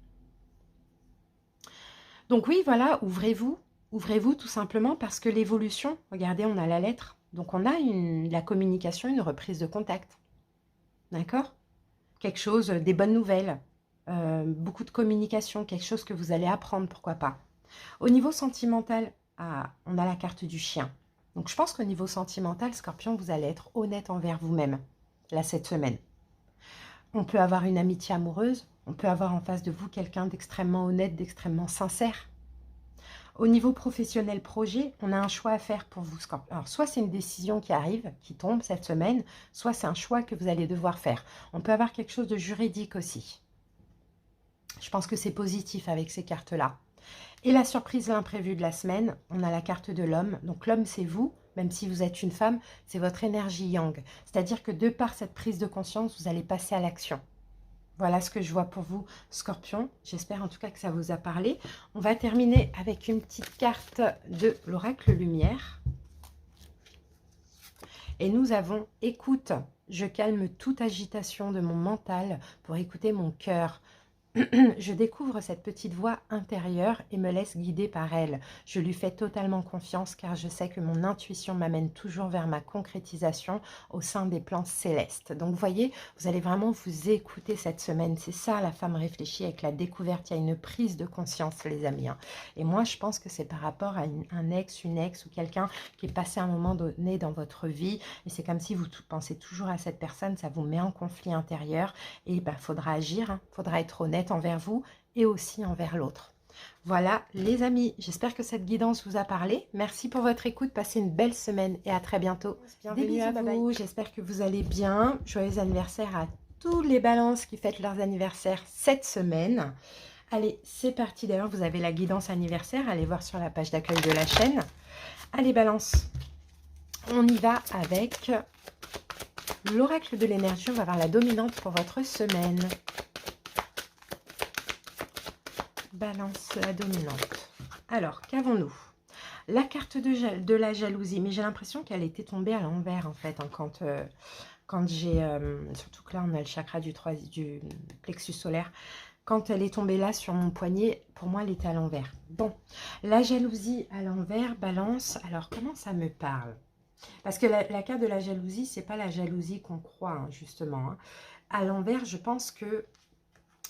Donc oui, voilà, ouvrez-vous tout simplement parce que l'évolution, regardez, on a la lettre, donc on a la communication, une reprise de contact. D'accord? Quelque chose, des bonnes nouvelles, beaucoup de communication, quelque chose que vous allez apprendre, pourquoi pas. Au niveau sentimental, on a la carte du chien. Donc je pense qu'au niveau sentimental, Scorpion, vous allez être honnête envers vous-même, là, cette semaine. On peut avoir une amitié amoureuse, on peut avoir en face de vous quelqu'un d'extrêmement honnête, d'extrêmement sincère. Au niveau professionnel projet, on a un choix à faire pour vous, Scorpion. Alors, soit c'est une décision qui arrive, qui tombe cette semaine, soit c'est un choix que vous allez devoir faire. On peut avoir quelque chose de juridique aussi. Je pense que c'est positif avec ces cartes-là. Et la surprise, l'imprévu de la semaine, on a la carte de l'homme. Donc l'homme, c'est vous, même si vous êtes une femme, c'est votre énergie yang. C'est-à-dire que de par cette prise de conscience, vous allez passer à l'action. Voilà ce que je vois pour vous, Scorpion. J'espère en tout cas que ça vous a parlé. On va terminer avec une petite carte de l'oracle lumière. Et nous avons « Écoute, je calme toute agitation de mon mental pour écouter mon cœur. » Je découvre cette petite voix intérieure et me laisse guider par elle. Je lui fais totalement confiance car je sais que mon intuition m'amène toujours vers ma concrétisation au sein des plans célestes. Donc, vous voyez, vous allez vraiment vous écouter cette semaine. C'est ça, la femme réfléchie avec la découverte. Il y a une prise de conscience, les amis, hein. Et moi, je pense que c'est par rapport à un ex, une ex ou quelqu'un qui est passé à un moment donné dans votre vie. Et c'est comme si vous pensez toujours à cette personne, ça vous met en conflit intérieur. Et il faudra agir, hein. Faudra être honnête envers vous et aussi envers l'autre. Voilà les amis, j'espère que cette guidance vous a parlé. Merci pour votre écoute, passez une belle semaine et à très bientôt. Bienvenue à vous, j'espère que vous allez bien. Joyeux anniversaire à tous les balances qui fêtent leurs anniversaires cette semaine. Allez, c'est parti. D'ailleurs, vous avez la guidance anniversaire, allez voir sur la page d'accueil de la chaîne. Allez balance, on y va avec l'oracle de l'énergie. On va voir la dominante pour votre semaine. Balance, la dominante. Alors, qu'avons-nous? La carte de la jalousie. Mais j'ai l'impression qu'elle était tombée à l'envers, en fait, hein, quand j'ai... surtout que là, on a le chakra du plexus solaire. Quand elle est tombée là sur mon poignet, pour moi, elle était à l'envers. Bon, la jalousie à l'envers, balance. Alors, comment ça me parle? Parce que la carte de la jalousie, c'est pas la jalousie qu'on croit, hein, justement, hein. À l'envers, je pense que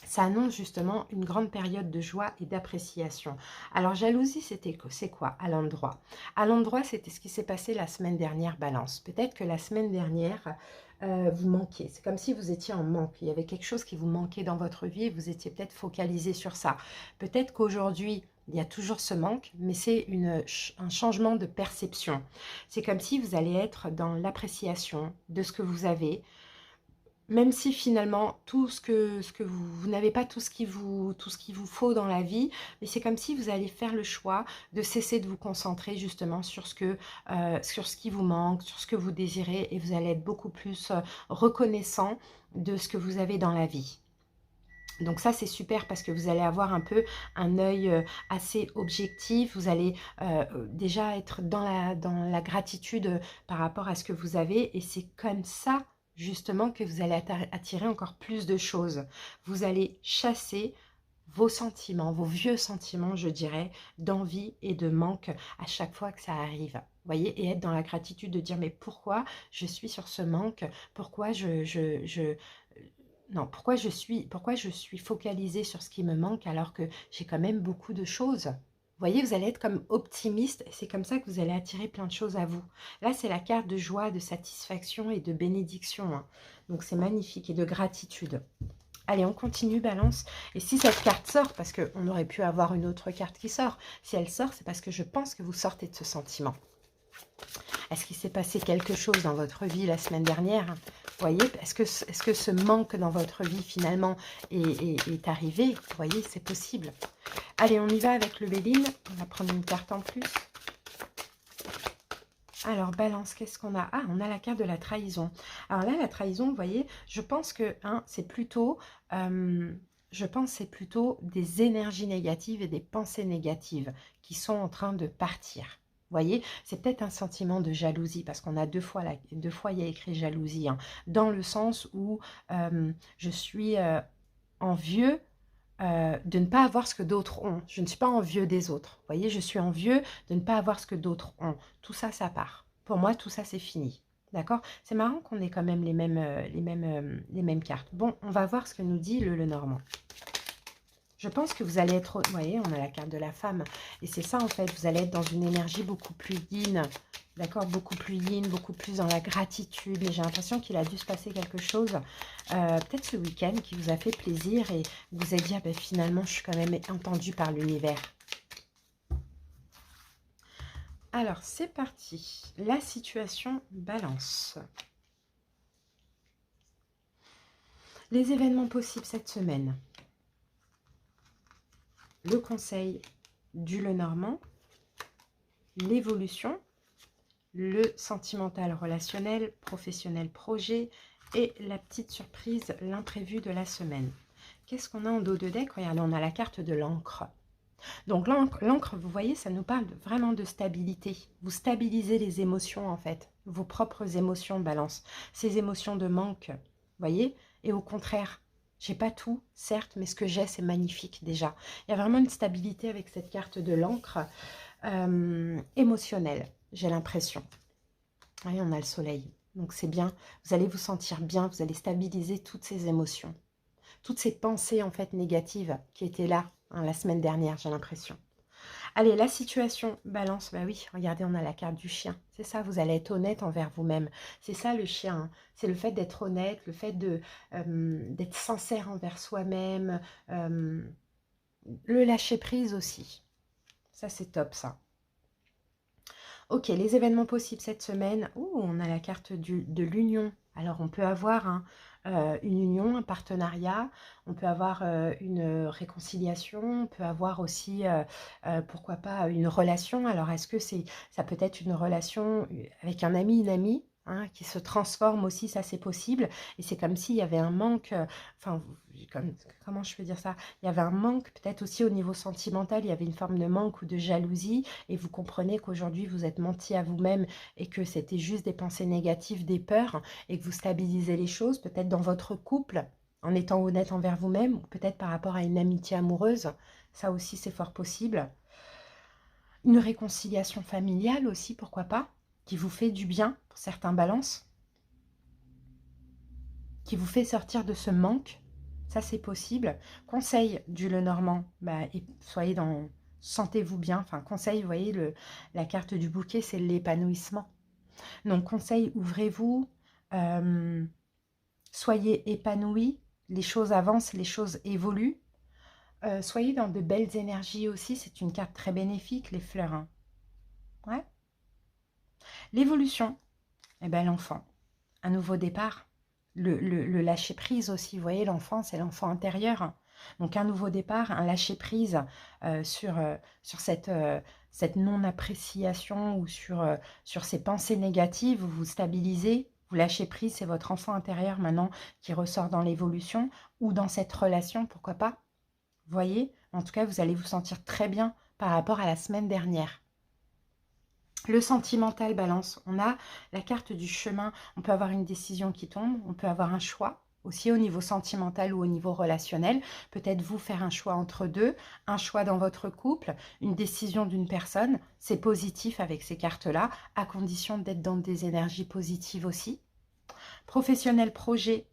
ça annonce justement une grande période de joie et d'appréciation. Alors, jalousie, c'est quoi? À l'endroit. À l'endroit, c'était ce qui s'est passé la semaine dernière, balance. Peut-être que la semaine dernière, vous manquiez. C'est comme si vous étiez en manque. Il y avait quelque chose qui vous manquait dans votre vie et vous étiez peut-être focalisé sur ça. Peut-être qu'aujourd'hui, il y a toujours ce manque, mais c'est un changement de perception. C'est comme si vous allez être dans l'appréciation de ce que vous avez, même si finalement, vous n'avez pas tout ce qu'il vous faut dans la vie, mais c'est comme si vous allez faire le choix de cesser de vous concentrer justement sur ce qui vous manque, sur ce que vous désirez, et vous allez être beaucoup plus reconnaissant de ce que vous avez dans la vie. Donc ça, c'est super parce que vous allez avoir un peu un œil assez objectif. Vous allez déjà être dans la gratitude par rapport à ce que vous avez. Et c'est comme ça, justement, que vous allez attirer encore plus de choses. Vous allez chasser vos sentiments, vos vieux sentiments, je dirais, d'envie et de manque à chaque fois que ça arrive. Vous voyez, et être dans la gratitude de dire, mais pourquoi je suis sur ce manque? Pourquoi non, pourquoi je suis focalisée sur ce qui me manque alors que j'ai quand même beaucoup de choses? Vous voyez, vous allez être comme optimiste et c'est comme ça que vous allez attirer plein de choses à vous. Là, c'est la carte de joie, de satisfaction et de bénédiction, hein. Donc, c'est magnifique et de gratitude. Allez, on continue, balance. Et si cette carte sort, parce qu'on aurait pu avoir une autre carte qui sort, si elle sort, c'est parce que je pense que vous sortez de ce sentiment. Est-ce qu'il s'est passé quelque chose dans votre vie la semaine dernière? Vous voyez, est-ce que ce manque dans votre vie finalement est arrivé? Vous voyez, c'est possible. Allez, on y va avec le Béline. On va prendre une carte en plus. Alors, balance, qu'est-ce qu'on a? Ah, on a la carte de la trahison. Alors là, la trahison, vous voyez, je pense que c'est plutôt... c'est plutôt des énergies négatives et des pensées négatives qui sont en train de partir. Vous voyez, c'est peut-être un sentiment de jalousie, parce qu'on a deux fois, il y a écrit jalousie, hein, dans le sens où je suis envieux de ne pas avoir ce que d'autres ont. Je ne suis pas envieux des autres. Vous voyez, je suis envieux de ne pas avoir ce que d'autres ont. Tout ça, ça part. Pour moi, tout ça, c'est fini. D'accord? C'est marrant qu'on ait quand même les mêmes cartes. Bon, on va voir ce que nous dit le Normand. Je pense que vous allez être... Vous voyez, on a la carte de la femme. Et c'est ça, en fait. Vous allez être dans une énergie beaucoup plus yin. D'accord? Beaucoup plus yin, beaucoup plus dans la gratitude. Mais j'ai l'impression qu'il a dû se passer quelque chose. Peut-être ce week-end qui vous a fait plaisir. Et vous vous êtes dit, ah ben, finalement, je suis quand même entendue par l'univers. Alors, c'est parti. La situation balance. Les événements possibles cette semaine. Le conseil du Lenormand, l'évolution, le sentimental relationnel, professionnel projet et la petite surprise, l'imprévu de la semaine. Qu'est-ce qu'on a en dos de deck? Regardez, on a la carte de l'encre. Donc l'encre, vous voyez, ça nous parle vraiment de stabilité. Vous stabilisez les émotions en fait, vos propres émotions, balance. Ces émotions de manque, vous voyez, et au contraire, J'ai pas tout, certes, mais ce que j'ai, c'est magnifique déjà. Il y a vraiment une stabilité avec cette carte de l'encre émotionnelle, j'ai l'impression. Oui, on a le soleil, donc c'est bien. Vous allez vous sentir bien, vous allez stabiliser toutes ces émotions. Toutes ces pensées en fait négatives qui étaient là hein, la semaine dernière, j'ai l'impression. Allez, la situation balance, bah oui, regardez, on a la carte du chien. C'est ça, vous allez être honnête envers vous-même. C'est ça le chien, hein. C'est le fait d'être honnête, le fait d'être sincère envers soi-même, le lâcher prise aussi. Ça, c'est top, ça. Ok, les événements possibles cette semaine. Ouh, on a la carte de l'union. Alors, on peut avoir une union, un partenariat, on peut avoir une réconciliation, on peut avoir aussi, pourquoi pas, une relation. Alors, est-ce que ça peut être une relation avec un ami, une amie hein, qui se transforme aussi, ça c'est possible. Et c'est comme s'il y avait un manque, enfin, comment je peux dire ça? Il y avait un manque peut-être aussi au niveau sentimental, il y avait une forme de manque ou de jalousie et vous comprenez qu'aujourd'hui vous êtes menti à vous-même et que c'était juste des pensées négatives, des peurs et que vous stabilisez les choses, peut-être dans votre couple, en étant honnête envers vous-même ou peut-être par rapport à une amitié amoureuse, ça aussi c'est fort possible. Une réconciliation familiale aussi, pourquoi pas, qui vous fait du bien pour certains balances, qui vous fait sortir de ce manque, ça c'est possible. Conseil du Lenormand, bah, soyez dans... Sentez-vous bien, enfin conseil, vous voyez, la carte du bouquet, c'est l'épanouissement. Donc conseil, ouvrez-vous, soyez épanouis, les choses avancent, les choses évoluent. Soyez dans de belles énergies aussi, c'est une carte très bénéfique, les fleurs. Hein. Ouais. L'évolution, eh ben, l'enfant, un nouveau départ. Le lâcher-prise aussi, vous voyez, l'enfant, c'est l'enfant intérieur. Donc un nouveau départ, un lâcher-prise sur cette non-appréciation ou sur ces pensées négatives, vous vous stabilisez, vous lâchez prise, c'est votre enfant intérieur maintenant qui ressort dans l'évolution ou dans cette relation, pourquoi pas. Vous voyez, en tout cas, vous allez vous sentir très bien par rapport à la semaine dernière. Le sentimental balance, on a la carte du chemin, on peut avoir une décision qui tombe, on peut avoir un choix, aussi au niveau sentimental ou au niveau relationnel. Peut-être vous faire un choix entre deux, un choix dans votre couple, une décision d'une personne. C'est positif avec ces cartes-là, à condition d'être dans des énergies positives aussi. Professionnel, projet,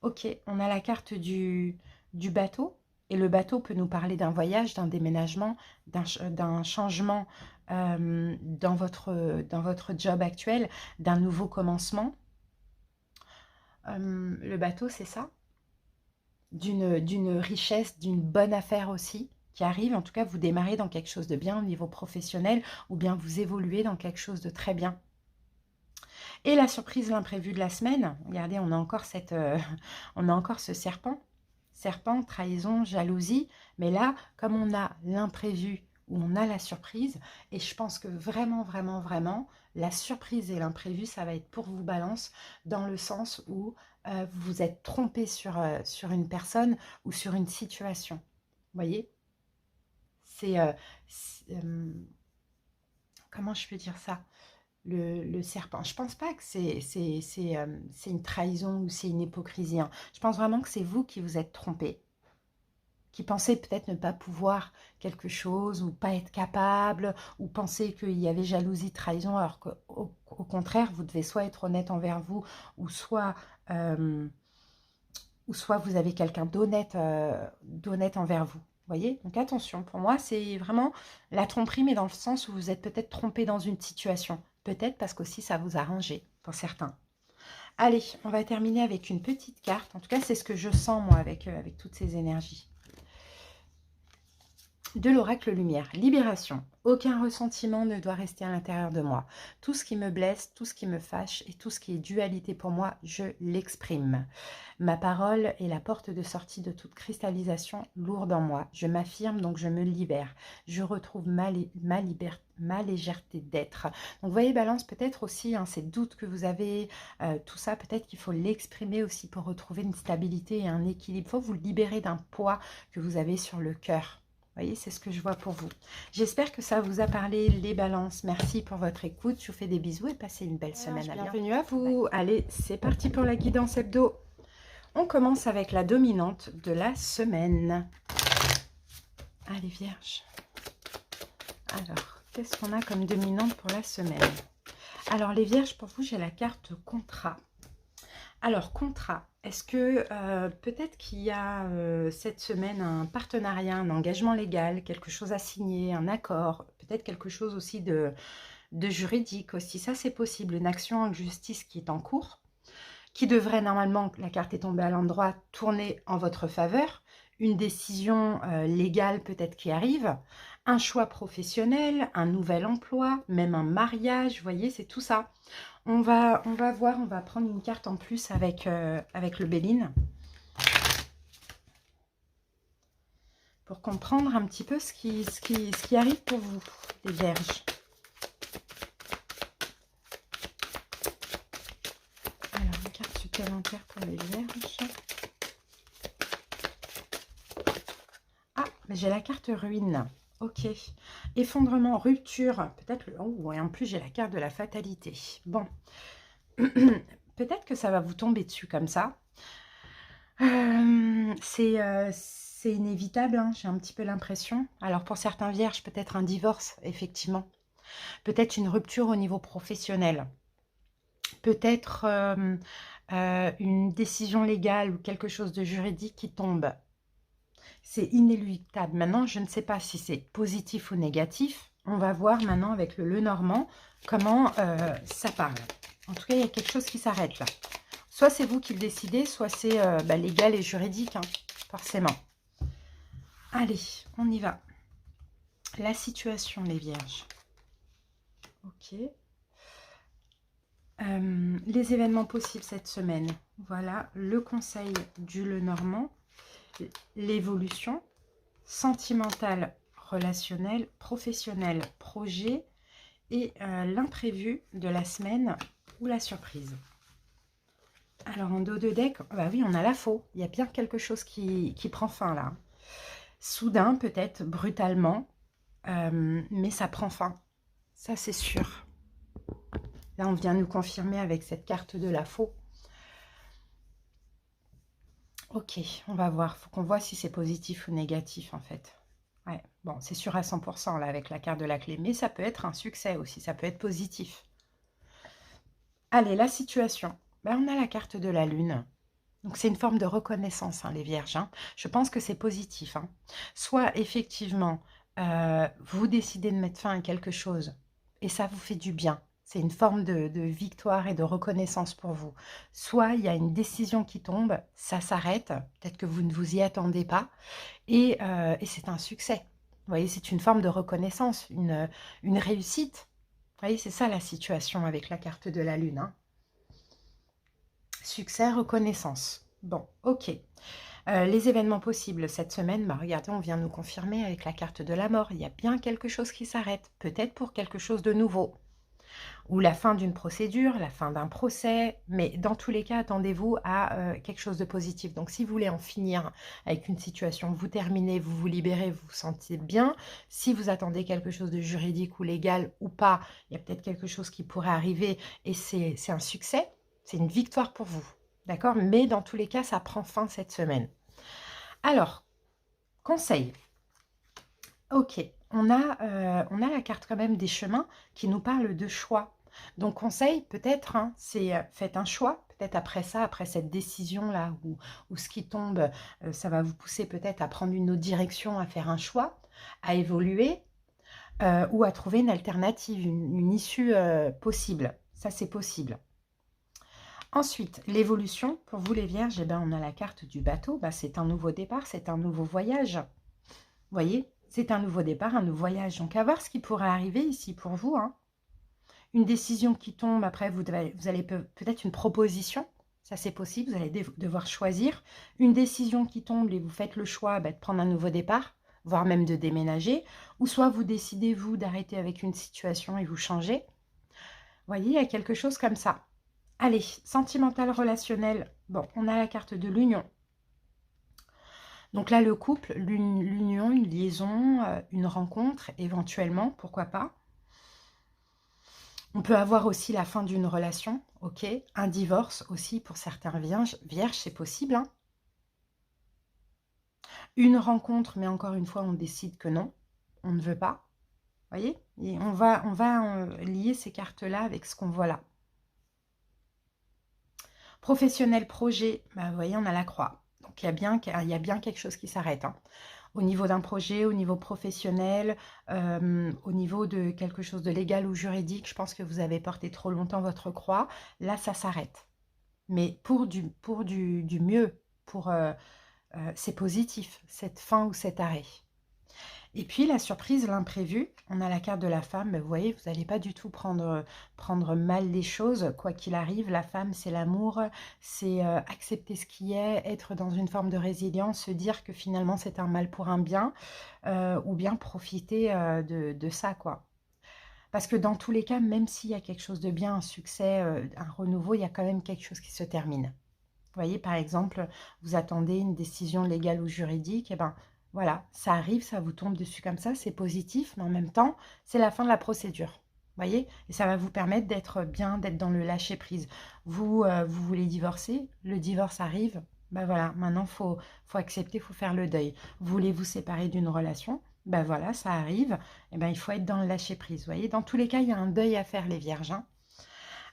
ok, on a la carte du bateau. Et le bateau peut nous parler d'un voyage, d'un déménagement, d'un changement dans votre job actuel, d'un nouveau commencement. Le bateau, c'est ça. D'une richesse, d'une bonne affaire aussi qui arrive. En tout cas, vous démarrez dans quelque chose de bien au niveau professionnel ou bien vous évoluez dans quelque chose de très bien. Et la surprise, l'imprévu de la semaine. Regardez, on a encore, on a encore ce serpent. Serpent, trahison, jalousie. Mais là, comme on a l'imprévu où on a la surprise, et je pense que vraiment, vraiment, vraiment, la surprise et l'imprévu, ça va être pour vous Balance, dans le sens où vous vous êtes trompé sur une personne ou sur une situation. Vous voyez? C'est... comment je peux dire ça? Le serpent. Je pense pas que c'est une trahison ou c'est une hypocrisie. Hein. Je pense vraiment que c'est vous qui vous êtes trompé, qui pensez peut-être ne pas pouvoir quelque chose ou pas être capable, ou penser qu'il y avait jalousie, trahison, alors qu'au contraire, vous devez soit être honnête envers vous, ou soit vous avez quelqu'un d'honnête envers vous. Vous voyez? Donc attention, pour moi, c'est vraiment la tromperie, mais dans le sens où vous êtes peut-être trompé dans une situation. Peut-être parce qu'aussi ça vous a arrangé, pour certains. Allez, on va terminer avec une petite carte. En tout cas, c'est ce que je sens, moi, avec toutes ces énergies. De l'oracle lumière, libération. Aucun ressentiment ne doit rester à l'intérieur de moi. Tout ce qui me blesse, tout ce qui me fâche et tout ce qui est dualité pour moi, je l'exprime. Ma parole est la porte de sortie de toute cristallisation lourde en moi. Je m'affirme, donc je me libère. Je retrouve ma légèreté d'être. Donc vous voyez Balance, peut-être aussi ces doutes que vous avez, tout ça, peut-être qu'il faut l'exprimer aussi pour retrouver une stabilité et un équilibre. Il faut vous libérer d'un poids que vous avez sur le cœur. Vous voyez, c'est ce que je vois pour vous. J'espère que ça vous a parlé, les balances. Merci pour votre écoute. Je vous fais des bisous et passez une belle semaine. Bienvenue à vous. Allez, c'est parti pour la guidance hebdo. On commence avec la dominante de la semaine. Allez, Vierge. Alors, qu'est-ce qu'on a comme dominante pour la semaine? Alors, les Vierges, pour vous, j'ai la carte contrat. Alors, contrat, est-ce que peut-être qu'il y a cette semaine un partenariat, un engagement légal, quelque chose à signer, un accord, peut-être quelque chose aussi de juridique aussi, ça c'est possible, une action en justice qui est en cours, qui devrait normalement, la carte est tombée à l'endroit, tourner en votre faveur, une décision légale peut-être qui arrive, un choix professionnel, un nouvel emploi, même un mariage, vous voyez, c'est tout ça. On va voir, on va prendre une carte en plus avec, avec le Béline pour comprendre un petit peu ce qui arrive pour vous, les Vierges. Alors, une carte supplémentaire pour les Vierges. Ah, j'ai la carte ruine. Ok. Effondrement, rupture. Peut-être le... Oh, et en plus, j'ai la carte de la fatalité. Bon. Peut-être que ça va vous tomber dessus comme ça. C'est inévitable, hein, j'ai un petit peu l'impression. Alors, pour certains vierges, peut-être un divorce, effectivement. Peut-être une rupture au niveau professionnel. Peut-être une décision légale ou quelque chose de juridique qui tombe. C'est inéluctable. Maintenant, je ne sais pas si c'est positif ou négatif. On va voir maintenant avec le Lenormand comment ça parle. En tout cas, il y a quelque chose qui s'arrête là. Soit c'est vous qui le décidez, soit c'est légal et juridique, hein, forcément. Allez, on y va. La situation, les vierges. Ok. Les événements possibles cette semaine. Voilà, le conseil du Lenormand. L'évolution sentimentale, relationnelle, professionnelle, projet et l'imprévu de la semaine ou la surprise. Alors, en dos de deck, bah oui, on a la faux. Il y a bien quelque chose qui prend fin, là. Soudain, peut-être, brutalement, mais ça prend fin. Ça, c'est sûr. Là, on vient nous confirmer avec cette carte de la faux. Ok, on va voir. Il faut qu'on voit si c'est positif ou négatif, en fait. Ouais, bon, c'est sûr à 100%, là, avec la carte de la clé. Mais ça peut être un succès aussi. Ça peut être positif. Allez, la situation. Ben, on a la carte de la lune. Donc, c'est une forme de reconnaissance, hein, les vierges. Hein. Je pense que c'est positif. Hein. Soit, effectivement, vous décidez de mettre fin à quelque chose et ça vous fait du bien. C'est une forme de victoire et de reconnaissance pour vous. Soit, il y a une décision qui tombe, ça s'arrête. Peut-être que vous ne vous y attendez pas. Et c'est un succès. Vous voyez, c'est une forme de reconnaissance, une réussite. Vous voyez, c'est ça la situation avec la carte de la lune. Hein. Succès, reconnaissance. Bon, ok. Les événements possibles cette semaine, bah regardez, on vient nous confirmer avec la carte de la mort. Il y a bien quelque chose qui s'arrête, peut-être pour quelque chose de nouveau. Ou la fin d'une procédure, la fin d'un procès. Mais dans tous les cas, attendez-vous à quelque chose de positif. Donc, si vous voulez en finir avec une situation, vous terminez, vous vous libérez, vous vous sentez bien. Si vous attendez quelque chose de juridique ou légal ou pas, il y a peut-être quelque chose qui pourrait arriver et c'est un succès. C'est une victoire pour vous, d'accord? Mais dans tous les cas, ça prend fin cette semaine. Alors, conseil. Ok, on a la carte quand même des chemins qui nous parle de choix. Donc, conseil, peut-être, hein, c'est faites un choix. Peut-être après ça, après cette décision-là, où ce qui tombe, ça va vous pousser peut-être à prendre une autre direction, à faire un choix, à évoluer ou à trouver une alternative, une issue possible. Ça, c'est possible. Ensuite, l'évolution, pour vous les vierges, eh ben, on a la carte du bateau, ben, c'est un nouveau départ, c'est un nouveau voyage. Vous voyez, c'est un nouveau départ, un nouveau voyage. Donc, à voir ce qui pourrait arriver ici pour vous. Hein. Une décision qui tombe, après, vous allez peut-être une proposition, ça c'est possible, vous allez devoir choisir. Une décision qui tombe et vous faites le choix ben, de prendre un nouveau départ, voire même de déménager. Ou soit vous décidez, vous, d'arrêter avec une situation et vous changez. Vous voyez, il y a quelque chose comme ça. Allez, sentimental, relationnel. Bon, on a la carte de l'union. Donc là, le couple, l'union, une liaison, une rencontre, éventuellement, pourquoi pas. On peut avoir aussi la fin d'une relation, ok? Un divorce aussi pour certains vierges, c'est possible, hein. Une rencontre, mais encore une fois, on décide que non, on ne veut pas. Vous voyez? Et on va lier ces cartes-là avec ce qu'on voit là. Professionnel, projet, bah, vous voyez, on a la croix. Donc, il y a bien quelque chose qui s'arrête, hein. Au niveau d'un projet, au niveau professionnel, au niveau de quelque chose de légal ou juridique, je pense que vous avez porté trop longtemps votre croix. Là, ça s'arrête. Mais pour du mieux, c'est positif, cette fin ou cet arrêt. Et puis la surprise, l'imprévu, on a la carte de la femme, vous voyez, vous n'allez pas du tout prendre mal les choses, quoi qu'il arrive. La femme, c'est l'amour, c'est accepter ce qui est, être dans une forme de résilience, se dire que finalement c'est un mal pour un bien, ou bien profiter de ça, quoi. Parce que dans tous les cas, même s'il y a quelque chose de bien, un succès, un renouveau, il y a quand même quelque chose qui se termine. Vous voyez, par exemple, vous attendez une décision légale ou juridique, et ben voilà, ça arrive, ça vous tombe dessus comme ça, c'est positif, mais en même temps, c'est la fin de la procédure. Vous voyez? Et ça va vous permettre d'être bien, d'être dans le lâcher-prise. Vous voulez divorcer, le divorce arrive, ben voilà, maintenant, faut accepter, il faut faire le deuil. Vous voulez vous séparer d'une relation, ben voilà, ça arrive, et ben il faut être dans le lâcher-prise. Vous voyez? Dans tous les cas, il y a un deuil à faire, les vierges, hein.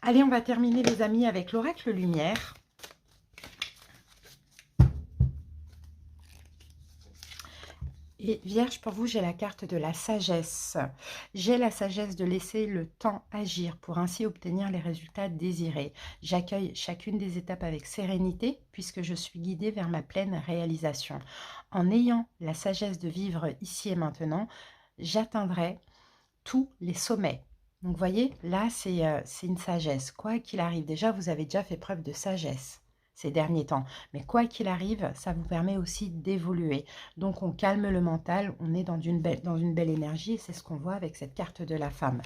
Allez, on va terminer, les amis, avec l'oracle lumière. Et Vierge, pour vous, j'ai la carte de la sagesse. J'ai la sagesse de laisser le temps agir pour ainsi obtenir les résultats désirés. J'accueille chacune des étapes avec sérénité puisque je suis guidée vers ma pleine réalisation. En ayant la sagesse de vivre ici et maintenant, j'atteindrai tous les sommets. Donc, vous voyez, là, c'est une sagesse. Quoi qu'il arrive, déjà, vous avez déjà fait preuve de sagesse ces derniers temps. Mais quoi qu'il arrive, ça vous permet aussi d'évoluer. Donc, on calme le mental, on est dans une belle énergie et c'est ce qu'on voit avec cette carte de la femme.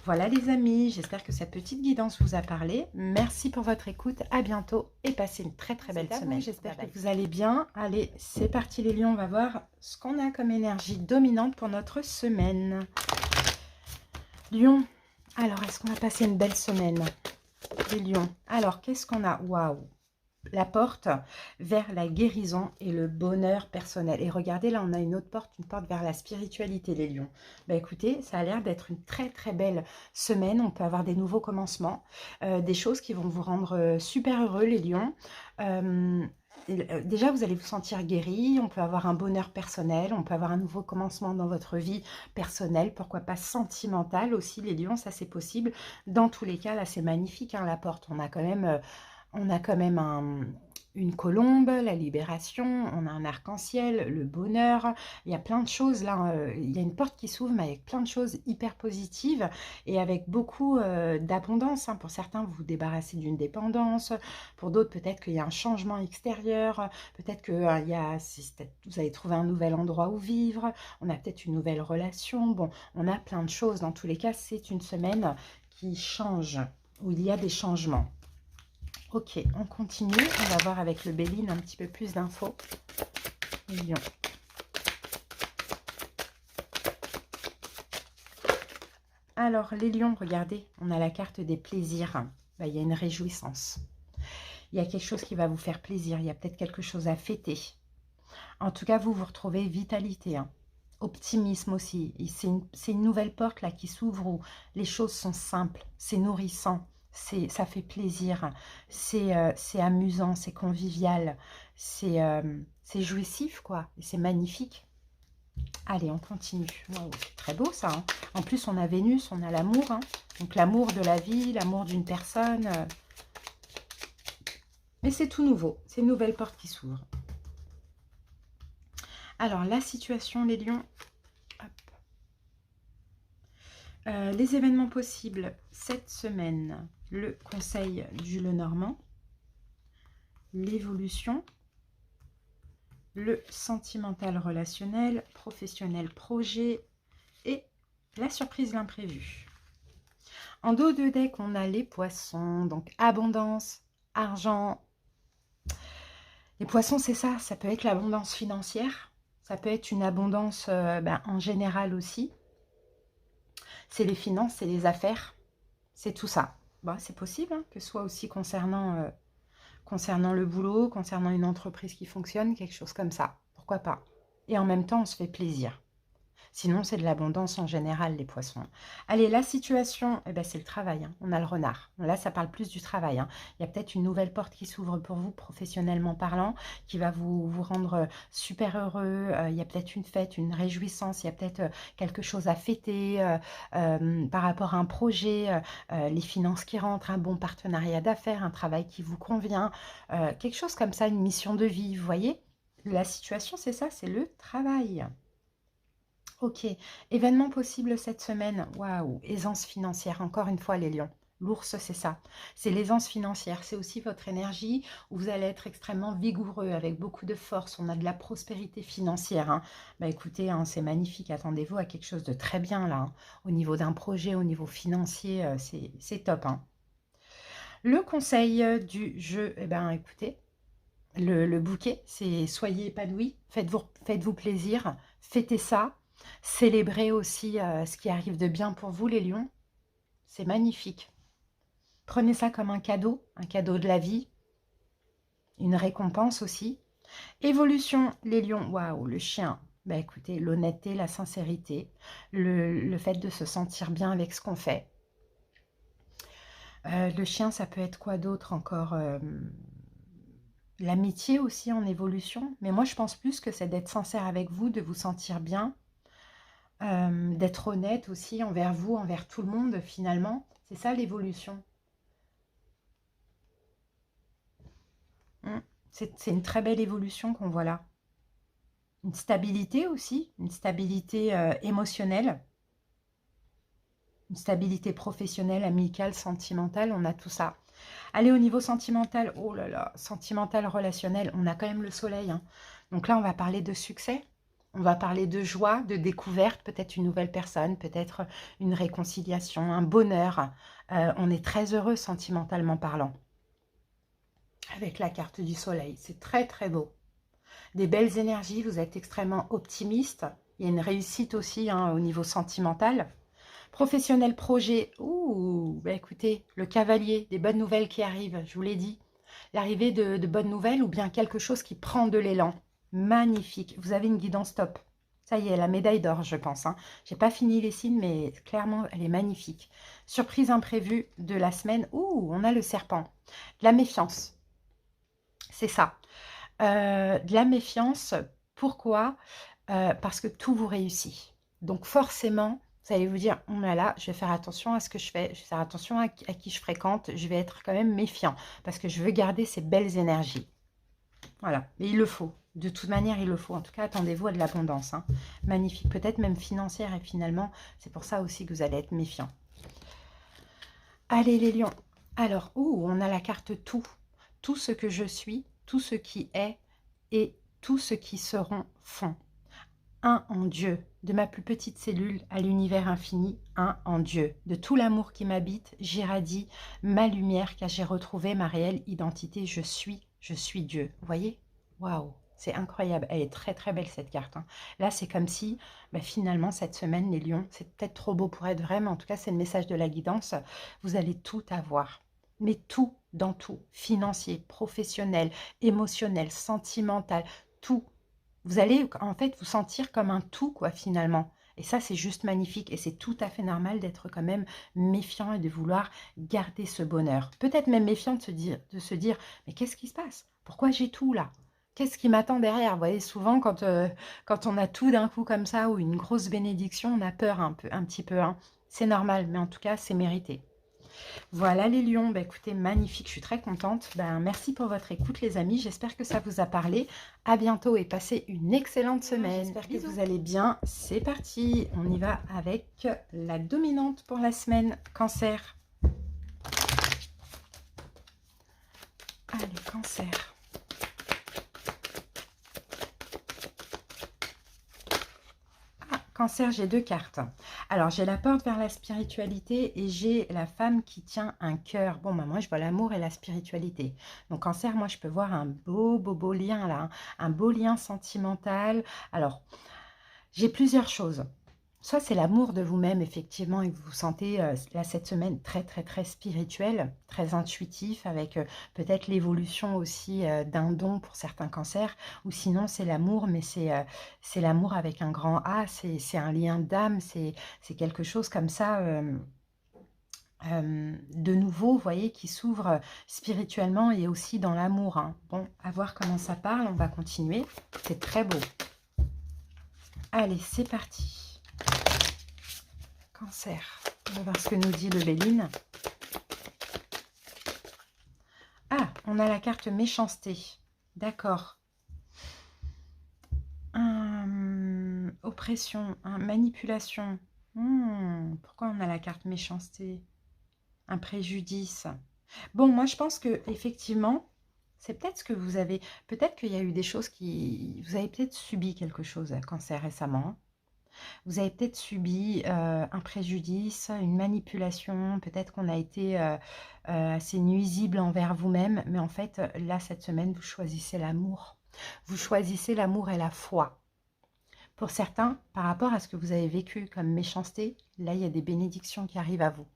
Voilà les amis, j'espère que cette petite guidance vous a parlé. Merci pour votre écoute, à bientôt et passez une très très belle semaine. J'espère que vous allez bien. Allez, c'est parti les lions, on va voir ce qu'on a comme énergie dominante pour notre semaine. Lion, alors est-ce qu'on va passer une belle semaine? Les lions, alors qu'est-ce qu'on a? Waouh! La porte vers la guérison et le bonheur personnel. Et regardez, là, on a une autre porte, une porte vers la spiritualité, les lions. Bah, écoutez, ça a l'air d'être une très, très belle semaine. On peut avoir des nouveaux commencements, des choses qui vont vous rendre super heureux, les lions. Déjà, vous allez vous sentir guéri, on peut avoir un bonheur personnel, on peut avoir un nouveau commencement dans votre vie personnelle, pourquoi pas sentimentale aussi, les lions, ça c'est possible. Dans tous les cas, là, c'est magnifique, hein, la porte. On a quand même une colombe, la libération, on a un arc-en-ciel, le bonheur. Il y a plein de choses là. Il y a une porte qui s'ouvre, mais avec plein de choses hyper positives et avec beaucoup d'abondance, hein. Pour certains, vous vous débarrassez d'une dépendance. Pour d'autres, peut-être qu'il y a un changement extérieur. Peut-être que vous allez trouver un nouvel endroit où vivre. On a peut-être une nouvelle relation. Bon, on a plein de choses. Dans tous les cas, c'est une semaine qui change, où il y a des changements. Ok, on continue. On va voir avec le Béline un petit peu plus d'infos. Lion. Alors, les lions, regardez, on a la carte des plaisirs. Bah, il y a une réjouissance. Il y a quelque chose qui va vous faire plaisir. Il y a peut-être quelque chose à fêter. En tout cas, vous retrouvez vitalité, hein. Optimisme aussi. C'est une nouvelle porte là qui s'ouvre où les choses sont simples. C'est nourrissant. Ça fait plaisir, c'est amusant, c'est convivial, c'est jouissif, quoi, et c'est magnifique. Allez, on continue. Wow, c'est très beau, ça, hein. En plus, on a Vénus, on a l'amour, hein. Donc l'amour de la vie, l'amour d'une personne. Mais c'est tout nouveau, c'est une nouvelle porte qui s'ouvre. Alors, la situation, les lions. Les événements possibles cette semaine. Le conseil du Lenormand, l'évolution, le sentimental relationnel, professionnel projet et la surprise l'imprévu. En dos de deck, on a les poissons, donc abondance, argent. Les poissons, c'est ça, ça peut être l'abondance financière, ça peut être une abondance en général aussi. C'est les finances, c'est les affaires. C'est tout ça. Bon, c'est possible hein, que ce soit aussi concernant le boulot, concernant une entreprise qui fonctionne, quelque chose comme ça. Pourquoi pas? Et en même temps, on se fait plaisir. Sinon, c'est de l'abondance en général, les poissons. Allez, la situation, eh ben, c'est le travail. Hein. On a le renard. Là, ça parle plus du travail. Hein. Il y a peut-être une nouvelle porte qui s'ouvre pour vous, professionnellement parlant, qui va vous rendre super heureux. Il y a peut-être une fête, une réjouissance. Il y a peut-être quelque chose à fêter par rapport à un projet, les finances qui rentrent, un bon partenariat d'affaires, un travail qui vous convient, quelque chose comme ça, une mission de vie. Vous voyez, la situation, c'est ça, c'est le travail. Ok, événement possible cette semaine. Waouh, aisance financière, encore une fois les lions. L'ours, c'est ça. C'est l'aisance financière. C'est aussi votre énergie où vous allez être extrêmement vigoureux, avec beaucoup de force. On a de la prospérité financière. Hein. Bah écoutez, hein, c'est magnifique. Attendez-vous à quelque chose de très bien là. Hein. Au niveau d'un projet, au niveau financier, c'est top. Hein. Le conseil du jeu, eh ben écoutez, le bouquet, c'est soyez épanouis, faites-vous plaisir, fêtez ça. Célébrez aussi ce qui arrive de bien pour vous, les lions. C'est magnifique. Prenez ça comme un cadeau de la vie, une récompense aussi. Évolution, les lions, waouh, le chien. Bah écoutez, l'honnêteté, la sincérité, le fait de se sentir bien avec ce qu'on fait. Le chien, ça peut être quoi d'autre encore l'amitié aussi en évolution. Mais moi, je pense plus que c'est d'être sincère avec vous, de vous sentir bien. D'être honnête aussi envers vous, envers tout le monde finalement. C'est ça l'évolution. C'est une très belle évolution qu'on voit là. Une stabilité aussi, une stabilité émotionnelle, une stabilité professionnelle, amicale, sentimentale, on a tout ça. Allez, au niveau sentimental, oh là là, sentimental, relationnel, on a quand même le soleil. Hein. Donc là, on va parler de succès. On va parler de joie, de découverte, peut-être une nouvelle personne, peut-être une réconciliation, un bonheur. On est très heureux sentimentalement parlant. Avec la carte du soleil, c'est très très beau. Des belles énergies, vous êtes extrêmement optimiste. Il y a une réussite aussi hein, au niveau sentimental. Professionnel, projet, ouh, bah écoutez, le cavalier, des bonnes nouvelles qui arrivent, je vous l'ai dit. L'arrivée de bonnes nouvelles ou bien quelque chose qui prend de l'élan. Magnifique. Vous avez une guidance top. Ça y est, la médaille d'or, je pense. Hein. Je n'ai pas fini les signes, mais clairement, elle est magnifique. Surprise imprévue de la semaine. Ouh, on a le serpent. De la méfiance. C'est ça. De la méfiance. Pourquoi parce que tout vous réussit. Donc forcément, vous allez vous dire, oh là là, je vais faire attention à ce que je fais, je vais faire attention à qui je fréquente, je vais être quand même méfiant, parce que je veux garder ces belles énergies. Voilà, mais il le faut. De toute manière, il le faut. En tout cas, attendez-vous à de l'abondance. Hein. Magnifique, peut-être même financière, et finalement, c'est pour ça aussi que vous allez être méfiant. Allez, les lions. Alors, on a la carte tout. Tout ce que je suis, tout ce qui est, et tout ce qui seront font. Un en Dieu, de ma plus petite cellule à l'univers infini, un en Dieu. De tout l'amour qui m'habite, j'irradie ma lumière car j'ai retrouvé ma réelle identité. Je suis Dieu. Vous voyez? Waouh, c'est incroyable. Elle est très très belle cette carte. Hein. Là, c'est comme si finalement cette semaine, les lions, c'est peut-être trop beau pour être vrai, mais en tout cas, c'est le message de la guidance. Vous allez tout avoir. Mais tout dans tout. Financier, professionnel, émotionnel, sentimental, tout. Vous allez en fait vous sentir comme un tout, quoi, finalement. Et ça, c'est juste magnifique. Et c'est tout à fait normal d'être quand même méfiant et de vouloir garder ce bonheur. Peut-être même méfiant de se dire mais qu'est-ce qui se passe? Pourquoi j'ai tout là? Qu'est-ce qui m'attend derrière? Vous voyez, souvent, quand on a tout d'un coup comme ça, ou une grosse bénédiction, on a peur un petit peu. Hein. C'est normal, mais en tout cas, c'est mérité. Voilà les lions, bah, écoutez, magnifique, je suis très contente. Merci pour votre écoute les amis, j'espère que ça vous a parlé. À bientôt et passez une excellente semaine. J'espère que vous allez bien. C'est parti, on y va avec la dominante pour la semaine, Cancer. Allez, Cancer. Cancer, j'ai deux cartes. Alors, j'ai la porte vers la spiritualité et j'ai la femme qui tient un cœur. Bon, moi, je vois l'amour et la spiritualité. Donc, Cancer, moi, je peux voir un beau lien là. Hein. Un beau lien sentimental. Alors, j'ai plusieurs choses. Soit c'est l'amour de vous-même, effectivement, et vous vous sentez, là, cette semaine, très, très, très spirituel, très intuitif, avec peut-être l'évolution aussi d'un don pour certains cancers, ou sinon c'est l'amour, mais c'est l'amour avec un grand A, c'est un lien d'âme, c'est quelque chose comme ça, de nouveau, vous voyez, qui s'ouvre spirituellement et aussi dans l'amour, hein. Bon, à voir comment ça parle, on va continuer, c'est très beau. Allez, c'est parti. Cancer. On va voir ce que nous dit le Béline. Ah, on a la carte méchanceté. D'accord. Oppression, manipulation. Pourquoi on a la carte méchanceté? Un préjudice. Bon, moi je pense que effectivement, c'est peut-être ce que vous avez. Peut-être qu'il y a eu des choses qui. Vous avez peut-être subi quelque chose, Cancer, récemment. Vous avez peut-être subi un préjudice, une manipulation, peut-être qu'on a été assez nuisible envers vous-même, mais en fait, là, cette semaine, vous choisissez l'amour. Vous choisissez l'amour et la foi. Pour certains, par rapport à ce que vous avez vécu comme méchanceté, là, il y a des bénédictions qui arrivent à vous.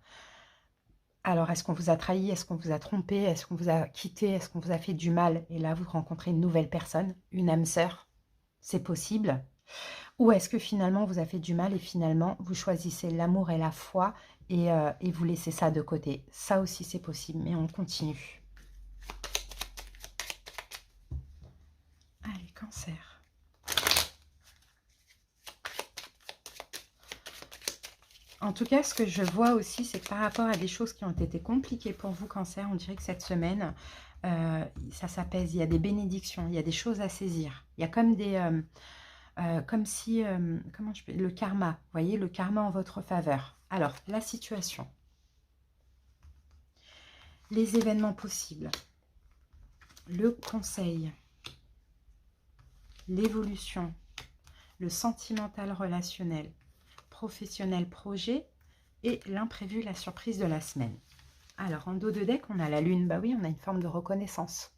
Alors, est-ce qu'on vous a trahi? Est-ce qu'on vous a trompé? Est-ce qu'on vous a quitté? Est-ce qu'on vous a fait du mal? Et là, vous rencontrez une nouvelle personne, une âme sœur. C'est possible. Ou est-ce que finalement vous avez fait du mal et finalement vous choisissez l'amour et la foi et vous laissez ça de côté? Ça aussi c'est possible, mais on continue. Allez, Cancer. En tout cas, ce que je vois aussi, c'est que par rapport à des choses qui ont été compliquées pour vous, Cancer, on dirait que cette semaine, ça s'apaise. Il y a des bénédictions, il y a des choses à saisir. Il y a comme des... comme si, comment je peux, le karma, vous voyez, le karma en votre faveur. Alors, la situation, les événements possibles, le conseil, l'évolution, le sentimental relationnel, professionnel projet et l'imprévu, la surprise de la semaine. Alors, en dos de deck, on a la lune. Bah oui, on a une forme de reconnaissance.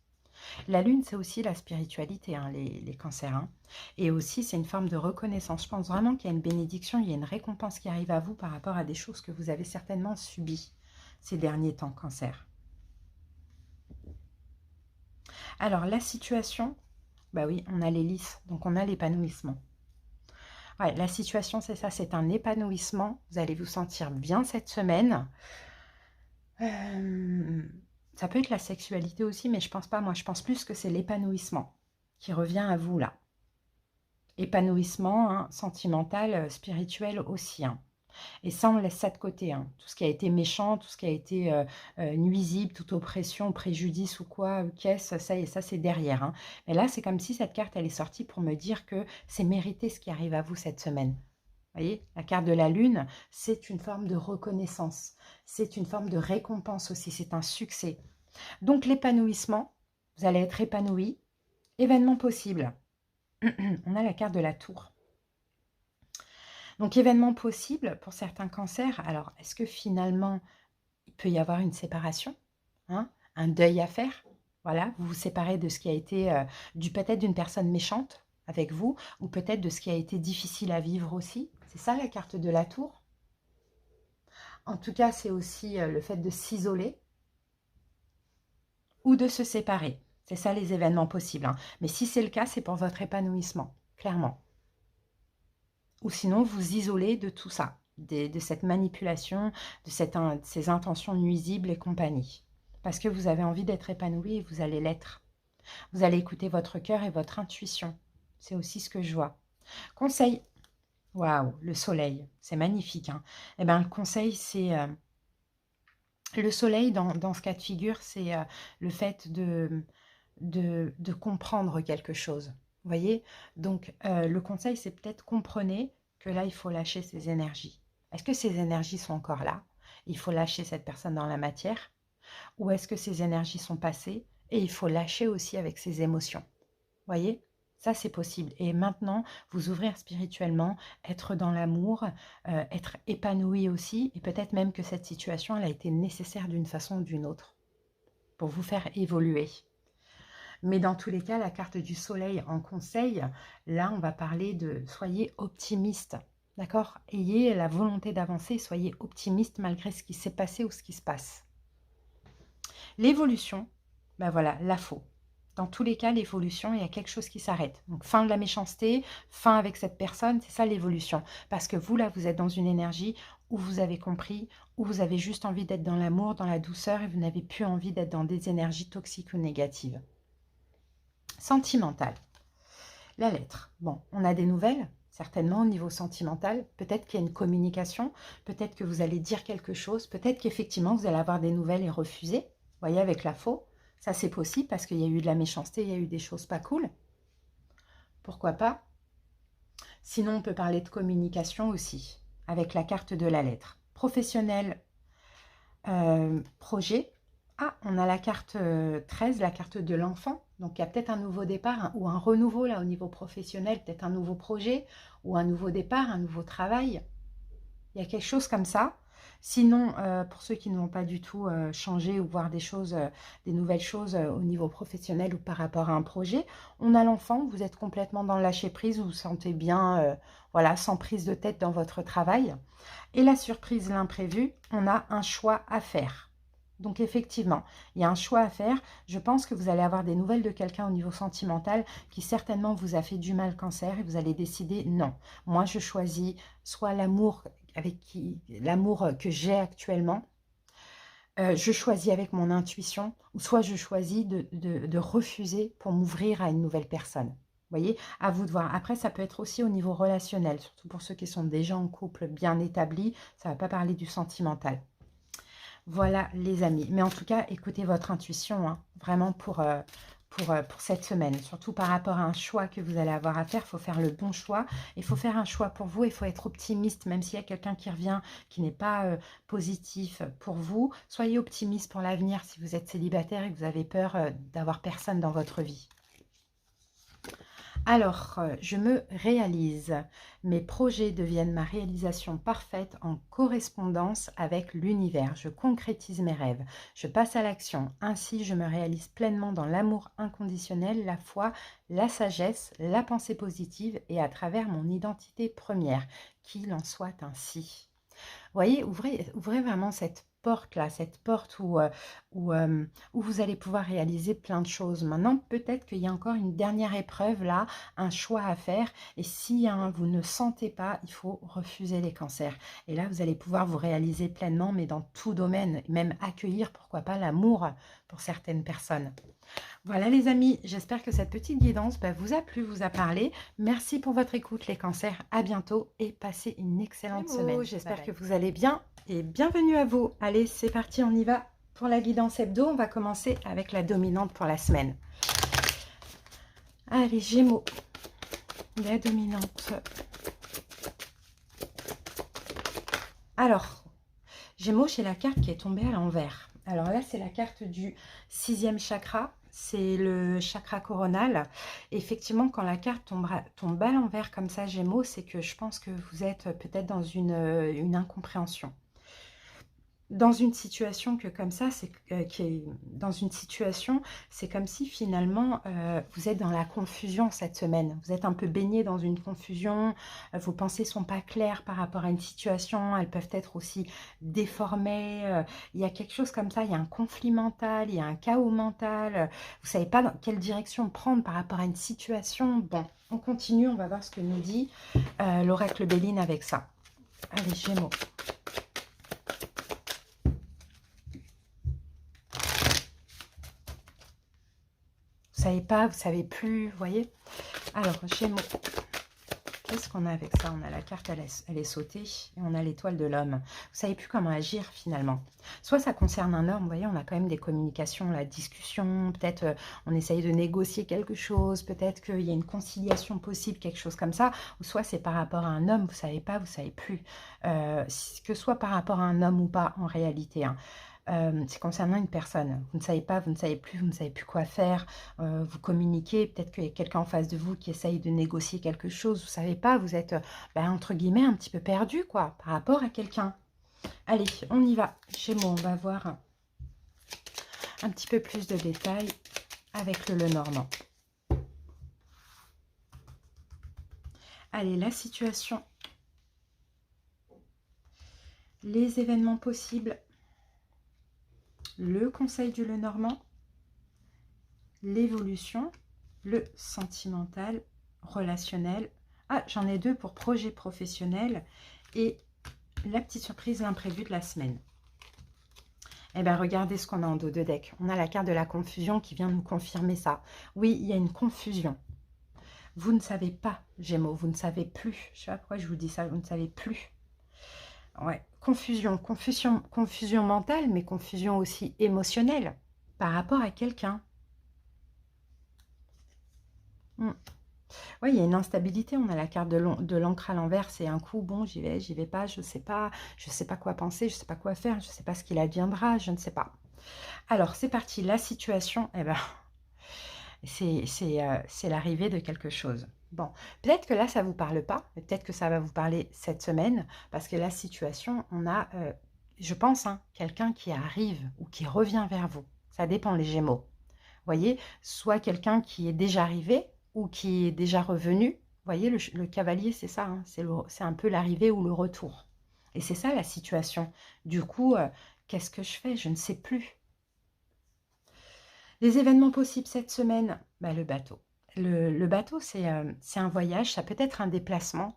La lune, c'est aussi la spiritualité, hein, les cancers. Hein. Et aussi, c'est une forme de reconnaissance. Je pense vraiment qu'il y a une bénédiction, il y a une récompense qui arrive à vous par rapport à des choses que vous avez certainement subies ces derniers temps, cancer. Alors, la situation, bah oui, on a l'hélice, donc on a l'épanouissement. Ouais, la situation, c'est ça, c'est un épanouissement. Vous allez vous sentir bien cette semaine. Ça peut être la sexualité aussi, mais je pense pas. Moi, je pense plus que c'est l'épanouissement qui revient à vous, là. Épanouissement, hein, sentimental, spirituel aussi. Hein. Et ça, on laisse ça de côté. Hein. Tout ce qui a été méchant, tout ce qui a été nuisible, toute oppression, préjudice ou quoi, qu'est-ce, ça c'est derrière. Hein. Mais là, c'est comme si cette carte, elle est sortie pour me dire que c'est mérité ce qui arrive à vous cette semaine. Vous voyez, la carte de la lune, c'est une forme de reconnaissance. C'est une forme de récompense aussi. C'est un succès. Donc, l'épanouissement, vous allez être épanoui. Événement possible. On a la carte de la tour. Donc, événement possible pour certains cancers. Alors, est-ce que finalement, il peut y avoir une séparation, hein, un deuil à faire? Voilà, vous vous séparez de ce qui a été, peut-être d'une personne méchante avec vous, ou peut-être de ce qui a été difficile à vivre aussi. C'est ça la carte de la tour. En tout cas, c'est aussi le fait de s'isoler ou de se séparer. C'est ça les événements possibles. Hein. Mais si c'est le cas, c'est pour votre épanouissement, clairement. Ou sinon, vous isolez de tout ça, de cette manipulation, de ces intentions nuisibles et compagnie. Parce que vous avez envie d'être épanoui et vous allez l'être. Vous allez écouter votre cœur et votre intuition. C'est aussi ce que je vois. Conseil. Waouh, le soleil. C'est magnifique. Hein. Eh bien, le conseil, c'est... le soleil, dans ce cas de figure, c'est le fait de comprendre quelque chose. Vous voyez? Donc, le conseil, c'est peut-être comprenez que là, il faut lâcher ses énergies. Est-ce que ces énergies sont encore là? Il faut lâcher cette personne dans la matière? Ou est-ce que ces énergies sont passées et il faut lâcher aussi avec ses émotions? Vous voyez? Ça, c'est possible. Et maintenant, vous ouvrir spirituellement, être dans l'amour, être épanoui aussi. Et peut-être même que cette situation, elle a été nécessaire d'une façon ou d'une autre pour vous faire évoluer. Mais dans tous les cas, la carte du soleil en conseil, là, on va parler de soyez optimiste. D'accord? Ayez la volonté d'avancer, soyez optimiste malgré ce qui s'est passé ou ce qui se passe. L'évolution, ben voilà, la faut. Dans tous les cas, l'évolution, il y a quelque chose qui s'arrête. Donc, fin de la méchanceté, fin avec cette personne, c'est ça l'évolution. Parce que vous, là, vous êtes dans une énergie où vous avez compris, où vous avez juste envie d'être dans l'amour, dans la douceur, et vous n'avez plus envie d'être dans des énergies toxiques ou négatives. Sentimental. La lettre. Bon, on a des nouvelles, certainement au niveau sentimental. Peut-être qu'il y a une communication, peut-être que vous allez dire quelque chose, peut-être qu'effectivement, vous allez avoir des nouvelles et refuser. Vous voyez, avec la faux. Ça, c'est possible parce qu'il y a eu de la méchanceté, il y a eu des choses pas cool. Pourquoi pas? Sinon, on peut parler de communication aussi, avec la carte de la lettre. Professionnel, projet. Ah, on a la carte 13, la carte de l'enfant. Donc, il y a peut-être un nouveau départ ou un renouveau là au niveau professionnel, peut-être un nouveau projet ou un nouveau départ, un nouveau travail. Il y a quelque chose comme ça. Sinon, pour ceux qui n'ont pas du tout changé ou voir des choses, des nouvelles choses au niveau professionnel ou par rapport à un projet, on a l'enfant, vous êtes complètement dans le lâcher-prise, vous vous sentez bien, voilà, sans prise de tête dans votre travail. Et la surprise, l'imprévu, on a un choix à faire. Donc effectivement, il y a un choix à faire. Je pense que vous allez avoir des nouvelles de quelqu'un au niveau sentimental qui certainement vous a fait du mal, cancer, et vous allez décider non. Moi, je choisis soit l'amour l'amour que j'ai actuellement, je choisis avec mon intuition, ou soit je choisis de refuser pour m'ouvrir à une nouvelle personne. Vous voyez, à vous de voir. Après, ça peut être aussi au niveau relationnel, surtout pour ceux qui sont déjà en couple bien établi. Ça ne va pas parler du sentimental. Voilà, les amis. Mais en tout cas, écoutez votre intuition, hein, vraiment pour cette semaine. Surtout par rapport à un choix que vous allez avoir à faire. Il faut faire le bon choix. Il faut faire un choix pour vous. Il faut être optimiste, même s'il y a quelqu'un qui revient, qui n'est pas positif pour vous. Soyez optimiste pour l'avenir si vous êtes célibataire et que vous avez peur d'avoir personne dans votre vie. Alors, je me réalise. Mes projets deviennent ma réalisation parfaite en correspondance avec l'univers. Je concrétise mes rêves. Je passe à l'action. Ainsi, je me réalise pleinement dans l'amour inconditionnel, la foi, la sagesse, la pensée positive et à travers mon identité première. Qu'il en soit ainsi. Vous voyez, ouvrez vraiment cette porte-là, cette porte où vous allez pouvoir réaliser plein de choses. Maintenant, peut-être qu'il y a encore une dernière épreuve là, un choix à faire. Et si vous ne sentez pas, il faut refuser les cancers. Et là, vous allez pouvoir vous réaliser pleinement, mais dans tout domaine, même accueillir, pourquoi pas, l'amour pour certaines personnes. Voilà les amis, j'espère que cette petite guidance vous a plu, vous a parlé. Merci pour votre écoute les cancers, à bientôt et passez une excellente semaine. J'espère que vous allez bien et bienvenue à vous. Allez, c'est parti, on y va pour la guidance hebdo. On va commencer avec la dominante pour la semaine. Allez, Gémeaux, la dominante. Alors, Gémeaux, j'ai la carte qui est tombée à l'envers. Alors là, c'est la carte du 6e chakra. C'est le chakra coronal. Et effectivement, quand la carte tombe à l'envers comme ça, Gémeaux, c'est que je pense que vous êtes peut-être dans une incompréhension. Dans une situation comme ça, dans une situation, c'est comme si finalement vous êtes dans la confusion cette semaine. Vous êtes un peu baigné dans une confusion. Vos pensées sont pas claires par rapport à une situation. Elles peuvent être aussi déformées. Il y a quelque chose comme ça. Il y a un conflit mental, il y a un chaos mental. Vous savez pas dans quelle direction prendre par rapport à une situation. Bon, on continue. On va voir ce que nous dit l'oracle Béline avec ça. Allez, Gémeaux. Vous savez pas, vous savez plus, vous voyez. Alors, Gémeaux, qu'est-ce qu'on a avec ça? On a la carte, elle est sautée, et on a l'étoile de l'homme. Vous savez plus comment agir, finalement. Soit ça concerne un homme, vous voyez, on a quand même des communications, la discussion, peut-être on essaye de négocier quelque chose, peut-être qu'il y a une conciliation possible, quelque chose comme ça, ou soit c'est par rapport à un homme, vous savez pas, vous savez plus. Que soit par rapport à un homme ou pas, en réalité, hein. C'est concernant une personne. Vous ne savez pas, vous ne savez plus quoi faire. Vous communiquez, peut-être qu'il y a quelqu'un en face de vous qui essaye de négocier quelque chose. Vous ne savez pas, vous êtes, entre guillemets, un petit peu perdu, quoi, par rapport à quelqu'un. Allez, on y va. Gémeaux, on va voir un petit peu plus de détails avec le Lenormand. Allez, la situation les événements possibles, le conseil du Lenormand, l'évolution, le sentimental, relationnel. Ah, j'en ai 2 pour projet professionnel et la petite surprise, l'imprévu de la semaine. Eh bien, regardez ce qu'on a en dos de deck. On a la carte de la confusion qui vient nous confirmer ça. Oui, il y a une confusion. Vous ne savez pas, Gémeaux, vous ne savez plus. Je ne sais pas pourquoi je vous dis ça, vous ne savez plus. Ouais, confusion mentale, mais confusion aussi émotionnelle par rapport à quelqu'un. Oui, il y a une instabilité. On a la carte de l'encre à l'envers. C'est un coup, bon, j'y vais pas, je sais pas quoi penser, je sais pas quoi faire, je sais pas ce qu'il adviendra, je ne sais pas. Alors, c'est parti. La situation, eh ben, c'est l'arrivée de quelque chose. Bon, peut-être que là, ça ne vous parle pas, mais peut-être que ça va vous parler cette semaine, parce que la situation, on a, je pense, hein, quelqu'un qui arrive ou qui revient vers vous. Ça dépend, les Gémeaux. Vous voyez, soit quelqu'un qui est déjà arrivé ou qui est déjà revenu. Vous voyez, le cavalier, c'est ça, hein, c'est un peu l'arrivée ou le retour. Et c'est ça la situation. Du coup, qu'est-ce que je fais? Je ne sais plus. Les événements possibles cette semaine, bah, le bateau. Le bateau, c'est un voyage, ça peut être un déplacement.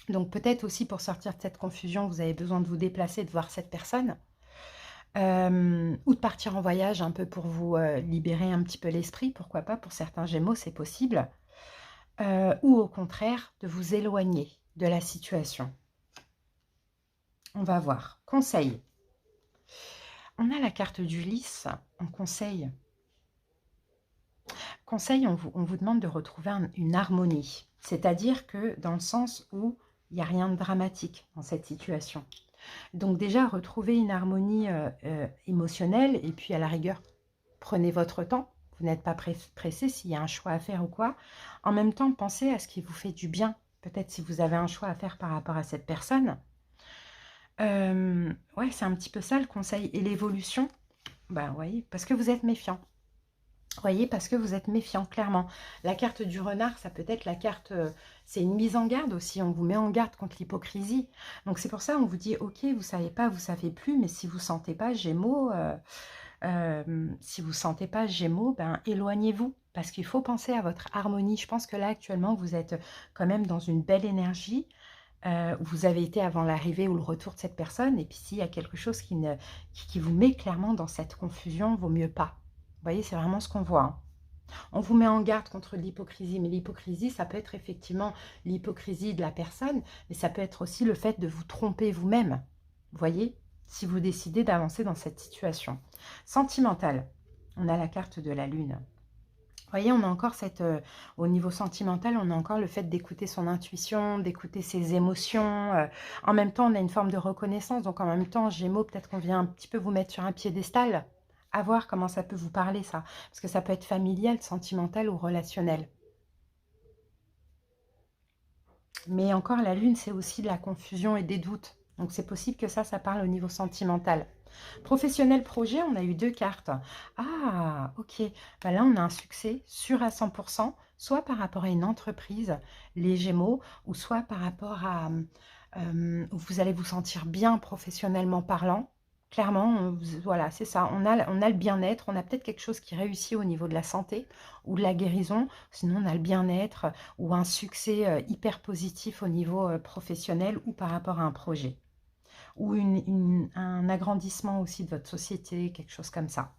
Donc peut-être aussi pour sortir de cette confusion, vous avez besoin de vous déplacer, de voir cette personne. Ou de partir en voyage un peu pour vous libérer un petit peu l'esprit, pourquoi pas, pour certains Gémeaux, c'est possible. Ou au contraire, de vous éloigner de la situation. On va voir. Conseil. On a la carte du lys en conseil. Conseil, on vous demande de retrouver une harmonie. C'est-à-dire que dans le sens où il n'y a rien de dramatique dans cette situation. Donc déjà, retrouver une harmonie émotionnelle et puis à la rigueur, prenez votre temps. Vous n'êtes pas pressé s'il y a un choix à faire ou quoi. En même temps, pensez à ce qui vous fait du bien. Peut-être si vous avez un choix à faire par rapport à cette personne. Ouais, c'est un petit peu ça le conseil. Et l'évolution, bah, vous voyez, parce que vous êtes méfiant. Vous voyez, parce que vous êtes méfiant, clairement. La carte du renard, ça peut être la carte... c'est une mise en garde aussi. On vous met en garde contre l'hypocrisie. Donc, c'est pour ça on vous dit, ok, vous ne savez pas, vous ne savez plus, mais si vous ne sentez pas Gémeaux, ben, éloignez-vous. Parce qu'il faut penser à votre harmonie. Je pense que là, actuellement, vous êtes quand même dans une belle énergie. Vous avez été avant l'arrivée ou le retour de cette personne. Et puis, s'il y a quelque chose qui vous met clairement dans cette confusion, vaut mieux pas. Vous voyez, c'est vraiment ce qu'on voit. Hein. On vous met en garde contre l'hypocrisie, mais l'hypocrisie, ça peut être effectivement l'hypocrisie de la personne, mais ça peut être aussi le fait de vous tromper vous-même. Vous voyez, si vous décidez d'avancer dans cette situation. Sentimentale, on a la carte de la lune. Vous voyez, on a encore au niveau sentimental, on a encore le fait d'écouter son intuition, d'écouter ses émotions. En même temps, on a une forme de reconnaissance. Donc, en même temps, Gémeaux, peut-être qu'on vient un petit peu vous mettre sur un piédestal. À voir comment ça peut vous parler, ça. Parce que ça peut être familial, sentimental ou relationnel. Mais encore, la lune, c'est aussi de la confusion et des doutes. Donc, c'est possible que ça parle au niveau sentimental. Professionnel projet, on a eu 2 cartes. Ah, ok. Ben là, on a un succès sûr à 100%, soit par rapport à une entreprise, les Gémeaux, ou soit par rapport à... où vous allez vous sentir bien professionnellement parlant. Clairement, voilà, c'est ça. On a le bien-être, on a peut-être quelque chose qui réussit au niveau de la santé ou de la guérison. Sinon, on a le bien-être ou un succès hyper positif au niveau professionnel ou par rapport à un projet. Ou un agrandissement aussi de votre société, quelque chose comme ça.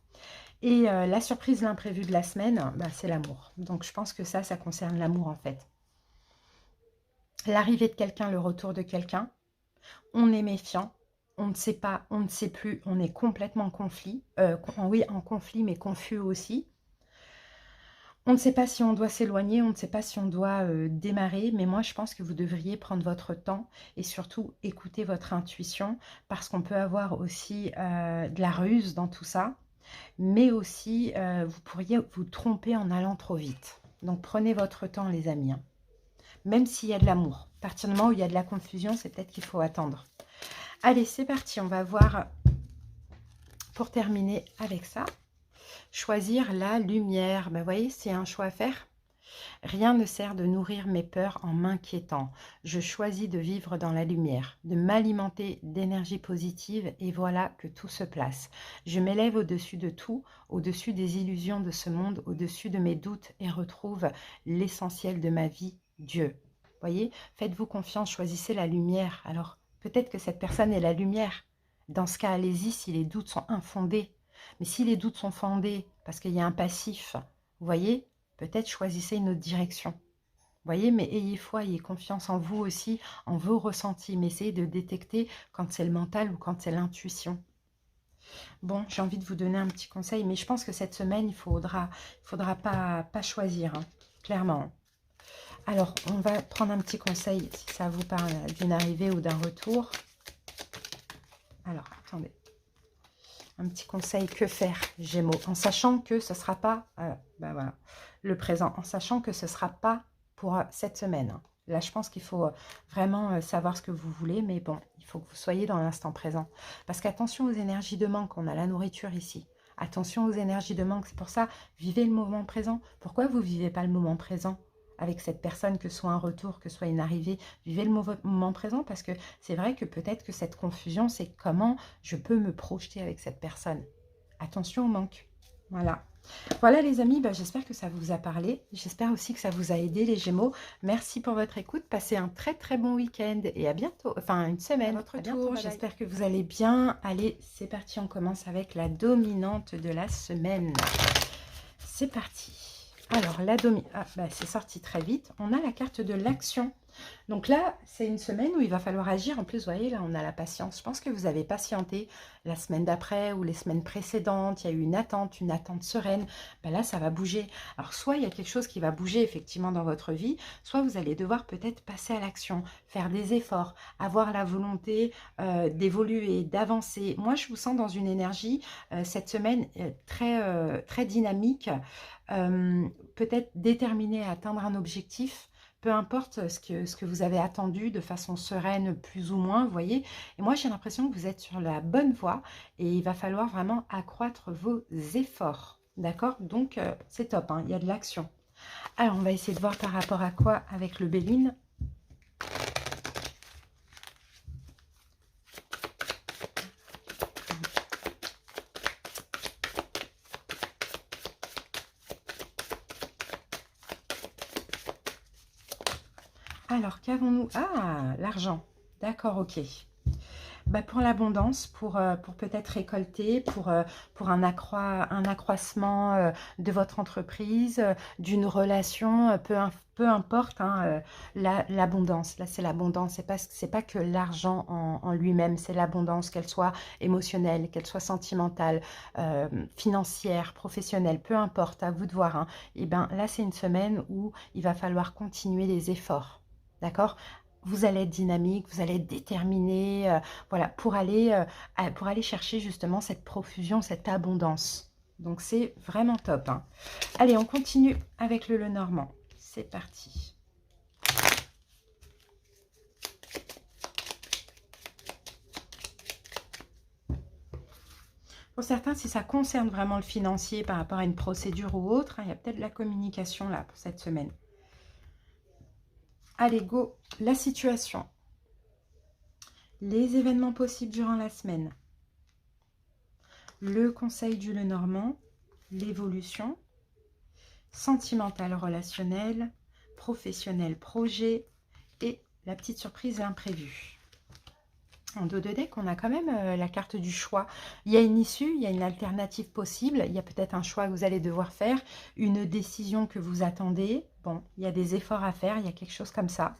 Et la surprise, l'imprévu de la semaine, bah, c'est l'amour. Donc, je pense que ça concerne l'amour en fait. L'arrivée de quelqu'un, le retour de quelqu'un. On est méfiant. On ne sait pas, on ne sait plus, on est complètement en conflit. Oui, en conflit, mais confus aussi. On ne sait pas si on doit s'éloigner, on ne sait pas si on doit démarrer, mais moi, je pense que vous devriez prendre votre temps et surtout écouter votre intuition parce qu'on peut avoir aussi de la ruse dans tout ça, mais aussi, vous pourriez vous tromper en allant trop vite. Donc, prenez votre temps, les amis, hein. Même s'il y a de l'amour. À partir du moment où il y a de la confusion, c'est peut-être qu'il faut attendre. Allez, c'est parti. On va voir, pour terminer avec ça, choisir la lumière. Ben, vous voyez, c'est un choix à faire. Rien ne sert de nourrir mes peurs en m'inquiétant. Je choisis de vivre dans la lumière, de m'alimenter d'énergie positive et voilà que tout se place. Je m'élève au-dessus de tout, au-dessus des illusions de ce monde, au-dessus de mes doutes et retrouve l'essentiel de ma vie, Dieu. Voyez, faites-vous confiance, choisissez la lumière. Alors, peut-être que cette personne est la lumière. Dans ce cas, allez-y si les doutes sont infondés. Mais si les doutes sont fondés parce qu'il y a un passif, vous voyez, peut-être choisissez une autre direction. Vous voyez, mais ayez foi, ayez confiance en vous aussi, en vos ressentis, mais essayez de détecter quand c'est le mental ou quand c'est l'intuition. Bon, j'ai envie de vous donner un petit conseil, mais je pense que cette semaine, il faudra pas choisir, hein, clairement. Alors, on va prendre un petit conseil, si ça vous parle d'une arrivée ou d'un retour. Alors, attendez. Un petit conseil, que faire, Gémeaux, en sachant que ce ne sera pas, ben voilà, le présent, en sachant que ce ne sera pas pour cette semaine. Hein. Là, je pense qu'il faut vraiment savoir ce que vous voulez, mais bon, il faut que vous soyez dans l'instant présent. Parce qu'attention aux énergies de manque, on a la nourriture ici. Attention aux énergies de manque, c'est pour ça, vivez le moment présent. Pourquoi vous ne vivez pas le moment présent avec cette personne, que ce soit un retour, que ce soit une arrivée? Vivez le moment présent parce que c'est vrai que peut-être que cette confusion, c'est comment je peux me projeter avec cette personne. Attention au manque. Voilà. Voilà les amis, ben, j'espère que ça vous a parlé. J'espère aussi que ça vous a aidé les Gémeaux. Merci pour votre écoute. Passez un très très bon week-end et à bientôt. Enfin, une semaine. À votre tour. J'espère que vous allez bien. Allez, c'est parti. On commence avec la dominante de la semaine. C'est parti. Alors, la dominante, c'est sorti très vite. On a la carte de l'action. Donc là, c'est une semaine où il va falloir agir. En plus, vous voyez, là, on a la patience. Je pense que vous avez patienté la semaine d'après ou les semaines précédentes. Il y a eu une attente sereine. Ben là, ça va bouger. Alors, soit il y a quelque chose qui va bouger effectivement dans votre vie, soit vous allez devoir peut-être passer à l'action, faire des efforts, avoir la volonté d'évoluer, d'avancer. Moi, je vous sens dans une énergie cette semaine très dynamique, peut-être déterminée à atteindre un objectif. Peu importe ce que vous avez attendu de façon sereine, plus ou moins, vous voyez. Et moi, j'ai l'impression que vous êtes sur la bonne voie et il va falloir vraiment accroître vos efforts. D'accord? Donc, c'est top, hein, il y a de l'action. Alors, on va essayer de voir par rapport à quoi avec le Béline. Alors, qu'avons-nous? Ah, l'argent. D'accord, ok. Bah, pour l'abondance, pour peut-être récolter, pour un accroissement de votre entreprise, d'une relation, peu importe, hein, l'abondance. Là, c'est l'abondance. C'est pas que l'argent en lui-même, c'est l'abondance, qu'elle soit émotionnelle, qu'elle soit sentimentale, financière, professionnelle, peu importe, à vous de voir. Hein. Et bien là, c'est une semaine où il va falloir continuer les efforts. D'accord? Vous allez être dynamique, vous allez être déterminé, voilà, pour aller chercher justement cette profusion, cette abondance. Donc, c'est vraiment top. Hein. Allez, on continue avec le Lenormand. C'est parti. Pour certains, si ça concerne vraiment le financier par rapport à une procédure ou autre, hein, il y a peut-être de la communication là pour cette semaine. Allez, go, la situation. Les événements possibles durant la semaine. Le conseil du Lenormand. L'évolution. Sentimental, relationnel. Professionnel, projet. Et la petite surprise imprévue. En dos de deck, on a quand même la carte du choix. Il y a une issue, il y a une alternative possible. Il y a peut-être un choix que vous allez devoir faire, une décision que vous attendez. Bon, il y a des efforts à faire, il y a quelque chose comme ça.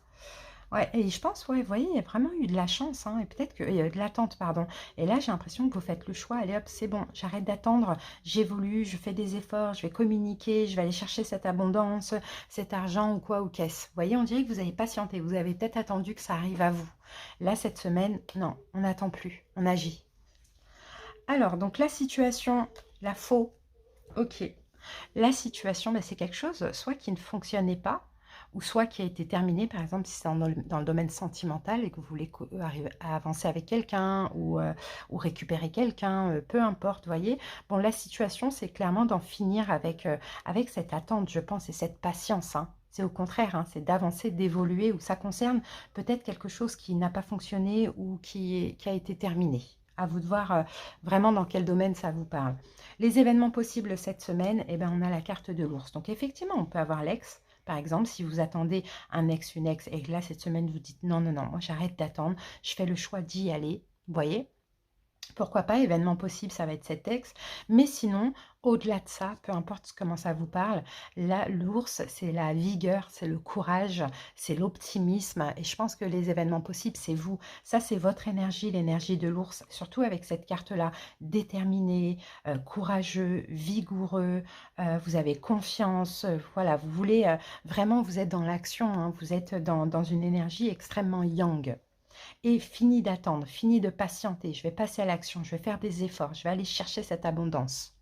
Ouais, et je pense, ouais, vous voyez, il y a vraiment eu de la chance, hein, et peut-être que de l'attente, pardon. Et là, j'ai l'impression que vous faites le choix. Allez hop, c'est bon, j'arrête d'attendre, j'évolue, je fais des efforts, je vais communiquer, je vais aller chercher cette abondance, cet argent ou quoi, ou qu'est-ce. Vous voyez, on dirait que vous avez patienté, vous avez peut-être attendu que ça arrive à vous. Là, cette semaine, non, on n'attend plus, on agit. Alors, donc la situation, la faux, ok. La situation, ben, c'est quelque chose, soit qui ne fonctionnait pas, ou soit qui a été terminé, par exemple, si c'est dans le domaine sentimental et que vous voulez arriver à avancer avec quelqu'un ou récupérer quelqu'un, peu importe, voyez. Bon, la situation, c'est clairement d'en finir avec cette attente, je pense, et cette patience, hein. C'est au contraire, hein, c'est d'avancer, d'évoluer, où ça concerne peut-être quelque chose qui n'a pas fonctionné ou qui a été terminé. À vous de voir vraiment dans quel domaine ça vous parle. Les événements possibles cette semaine, eh ben, on a la carte de l'ours. Donc effectivement, on peut avoir l'ex. Par exemple, si vous attendez un ex, une ex, et que là, cette semaine, vous dites non, non, non, moi j'arrête d'attendre, je fais le choix d'y aller, vous voyez. Pourquoi pas, événement possible, ça va être cet ex. Mais sinon, au-delà de ça, peu importe comment ça vous parle, là, l'ours, c'est la vigueur, c'est le courage, c'est l'optimisme. Et je pense que les événements possibles, c'est vous. Ça, c'est votre énergie, l'énergie de l'ours. Surtout avec cette carte-là, déterminé, courageux, vigoureux, vous avez confiance. Voilà, vous voulez vraiment, vous êtes dans l'action, hein, vous êtes dans une énergie extrêmement yang. Et fini d'attendre, fini de patienter, je vais passer à l'action, je vais faire des efforts, je vais aller chercher cette abondance.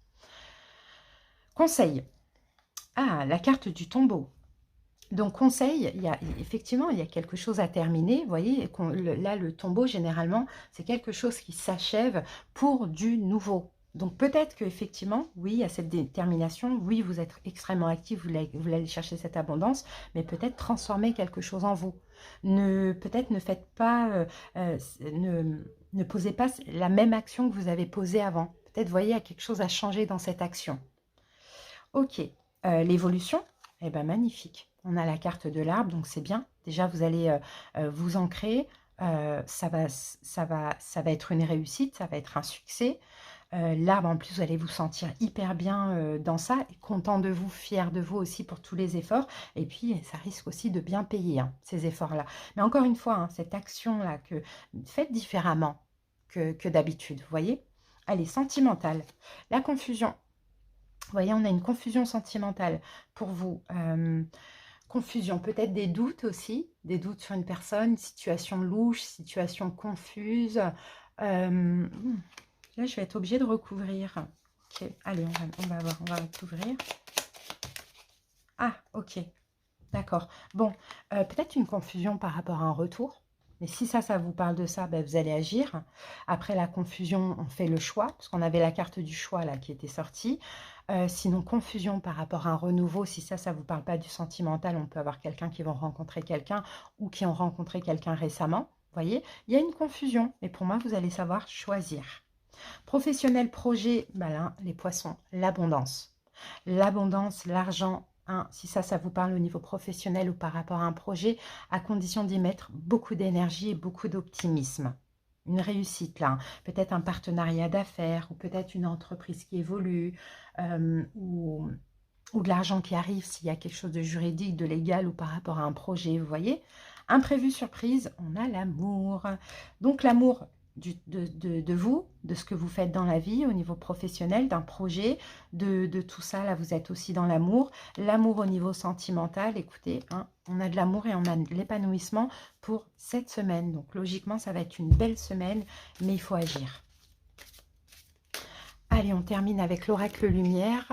Conseil. Ah, la carte du tombeau. Donc, conseil, effectivement, il y a quelque chose à terminer. Vous voyez, là, le tombeau, généralement, c'est quelque chose qui s'achève pour du nouveau. Donc, peut-être qu'effectivement, oui, il y a cette détermination. Oui, vous êtes extrêmement actif, vous voulez aller chercher cette abondance, mais peut-être transformer quelque chose en vous. Peut-être ne faites pas, ne posez pas la même action que vous avez posée avant. Peut-être, vous voyez, il y a quelque chose à changer dans cette action. Ok, l'évolution, eh ben magnifique. On a la carte de l'arbre, donc c'est bien. Déjà, vous allez vous ancrer. Ça va être une réussite, ça va être un succès. L'arbre, en plus, vous allez vous sentir hyper bien dans ça, et content de vous, fier de vous aussi pour tous les efforts. Et puis, ça risque aussi de bien payer, hein, ces efforts-là. Mais encore une fois, hein, cette action-là, faites différemment que d'habitude, vous voyez. Allez, sentimentale. La confusion. Vous voyez, on a une confusion sentimentale pour vous. Confusion, peut-être des doutes aussi, des doutes sur une personne, situation louche, situation confuse. Là, je vais être obligée de recouvrir. Ok, allez, on va voir, on va recouvrir. Ah, ok, d'accord. Bon, peut-être une confusion par rapport à un retour. Mais si ça vous parle de ça, ben, vous allez agir. Après la confusion, on fait le choix, parce qu'on avait la carte du choix là qui était sortie. Sinon, confusion par rapport à un renouveau, si ça ne vous parle pas du sentimental, on peut avoir quelqu'un qui va rencontrer quelqu'un ou qui ont rencontré quelqu'un récemment. Vous voyez, il y a une confusion, mais pour moi, vous allez savoir choisir. Professionnel, projet, ben là, les poissons, l'abondance. L'abondance, l'argent, hein, si ça vous parle au niveau professionnel ou par rapport à un projet, à condition d'y mettre beaucoup d'énergie et beaucoup d'optimisme. Une réussite là, peut-être un partenariat d'affaires ou peut-être une entreprise qui évolue ou de l'argent qui arrive s'il y a quelque chose de juridique, de légal ou par rapport à un projet, vous voyez. Imprévu, surprise, on a l'amour. Donc l'amour de vous, de ce que vous faites dans la vie au niveau professionnel, d'un projet, de tout ça, là vous êtes aussi dans l'amour. L'amour au niveau sentimental, écoutez, hein, on a de l'amour et on a de l'épanouissement pour cette semaine. Donc logiquement, ça va être une belle semaine, mais il faut agir. Allez, on termine avec l'oracle lumière.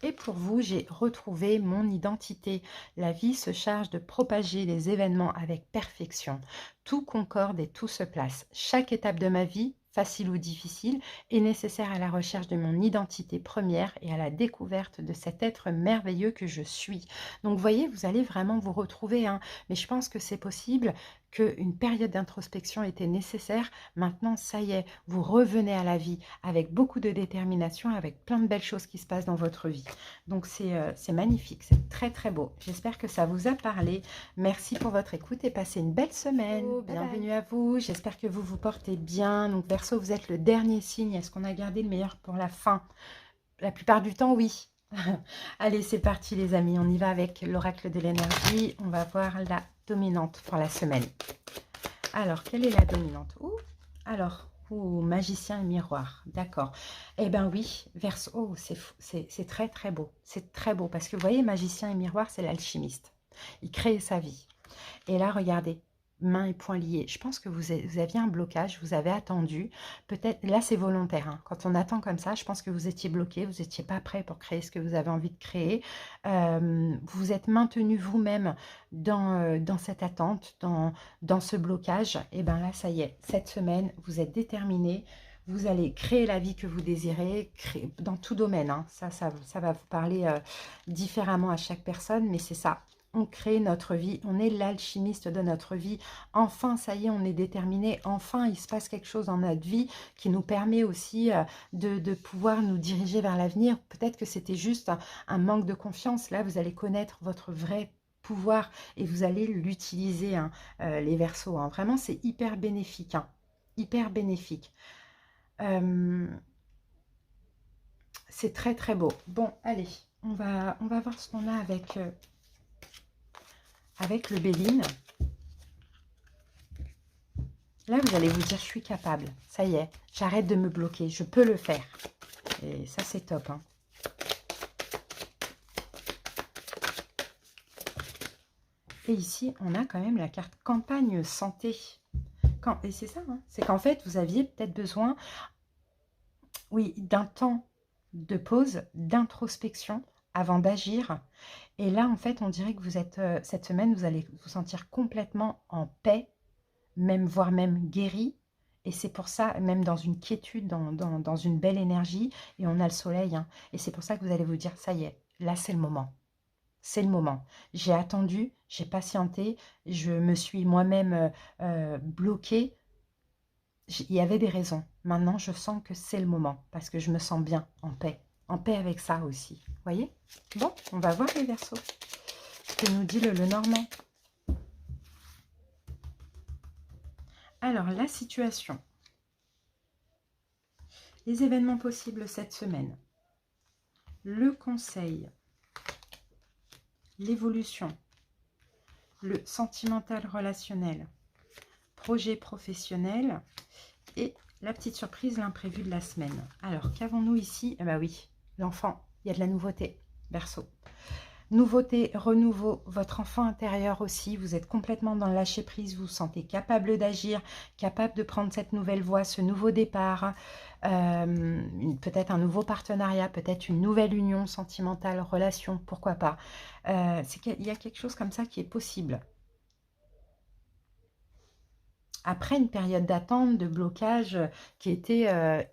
Et pour vous, j'ai retrouvé mon identité. La vie se charge de propager les événements avec perfection. Tout concorde et tout se place. Chaque étape de ma vie, facile ou difficile, est nécessaire à la recherche de mon identité première et à la découverte de cet être merveilleux que je suis. Donc, vous voyez, vous allez vraiment vous retrouver. Hein. Mais je pense que c'est possible, qu'une période d'introspection était nécessaire. Maintenant, ça y est, vous revenez à la vie avec beaucoup de détermination, avec plein de belles choses qui se passent dans votre vie. Donc, c'est magnifique, c'est très, très beau. J'espère que ça vous a parlé. Merci pour votre écoute et passez une belle semaine. Bienvenue à vous. J'espère que vous vous portez bien. Donc, Verseau, vous êtes le dernier signe. Est-ce qu'on a gardé le meilleur pour la fin? La plupart du temps, oui. Allez, c'est parti les amis, on y va avec l'oracle de l'énergie. On va voir la dominante pour la semaine. Alors, quelle est la dominante? Alors, magicien et miroir, d'accord. Eh bien oui, Verseau, c'est très très beau. C'est très beau parce que vous voyez, magicien et miroir, c'est l'alchimiste. Il crée sa vie. Et là, regardez, mains et poings liés. Je pense que vous aviez un blocage, vous avez attendu. Peut-être, là c'est volontaire, hein. Quand on attend comme ça, je pense que vous étiez bloqué, vous n'étiez pas prêt pour créer ce que vous avez envie de créer. Vous vous êtes maintenu vous-même dans cette attente, dans ce blocage. Et bien là, ça y est, cette semaine, vous êtes déterminé. Vous allez créer la vie que vous désirez, créer, dans tout domaine, hein. Ça va vous parler différemment à chaque personne, mais c'est ça. On crée notre vie, on est l'alchimiste de notre vie. Enfin, ça y est, on est déterminé. Enfin, il se passe quelque chose dans notre vie qui nous permet aussi de pouvoir nous diriger vers l'avenir. Peut-être que c'était juste un manque de confiance. Là, vous allez connaître votre vrai pouvoir et vous allez l'utiliser, hein, les Verseaux, hein. Vraiment, c'est hyper bénéfique, hein, hyper bénéfique. C'est très, très beau. Bon, allez, on va voir ce qu'on a avec le Béline. Là, vous allez vous dire, je suis capable. Ça y est, j'arrête de me bloquer. Je peux le faire. Et ça, c'est top, hein. Et ici, on a quand même la carte campagne santé. Et c'est ça, hein, c'est qu'en fait, vous aviez peut-être besoin, oui, d'un temps de pause, d'introspection avant d'agir. Et là, en fait, on dirait que vous êtes, cette semaine, vous allez vous sentir complètement en paix, même voire même guéri. Et c'est pour ça, même dans une quiétude, dans une belle énergie, et on a le soleil, hein, et c'est pour ça que vous allez vous dire, ça y est, là c'est le moment. C'est le moment. J'ai attendu, j'ai patienté, je me suis moi-même bloquée. Il y avait des raisons. Maintenant, je sens que c'est le moment, parce que je me sens bien, en paix avec ça aussi. Vous voyez? Bon, on va voir les Verseaux. Ce que nous dit le Normand. Alors, la situation. Les événements possibles cette semaine. Le conseil. L'évolution. Le sentimental relationnel. Projet professionnel. Et la petite surprise, l'imprévu de la semaine. Alors, qu'avons-nous ici? Eh bien oui, l'enfant, il y a de la nouveauté. Verseau. Nouveauté, renouveau, votre enfant intérieur aussi, vous êtes complètement dans le lâcher-prise, vous vous sentez capable d'agir, capable de prendre cette nouvelle voie, ce nouveau départ, peut-être un nouveau partenariat, peut-être une nouvelle union sentimentale, relation, pourquoi pas. Il y a quelque chose comme ça qui est possible. Après une période d'attente, de blocage qui était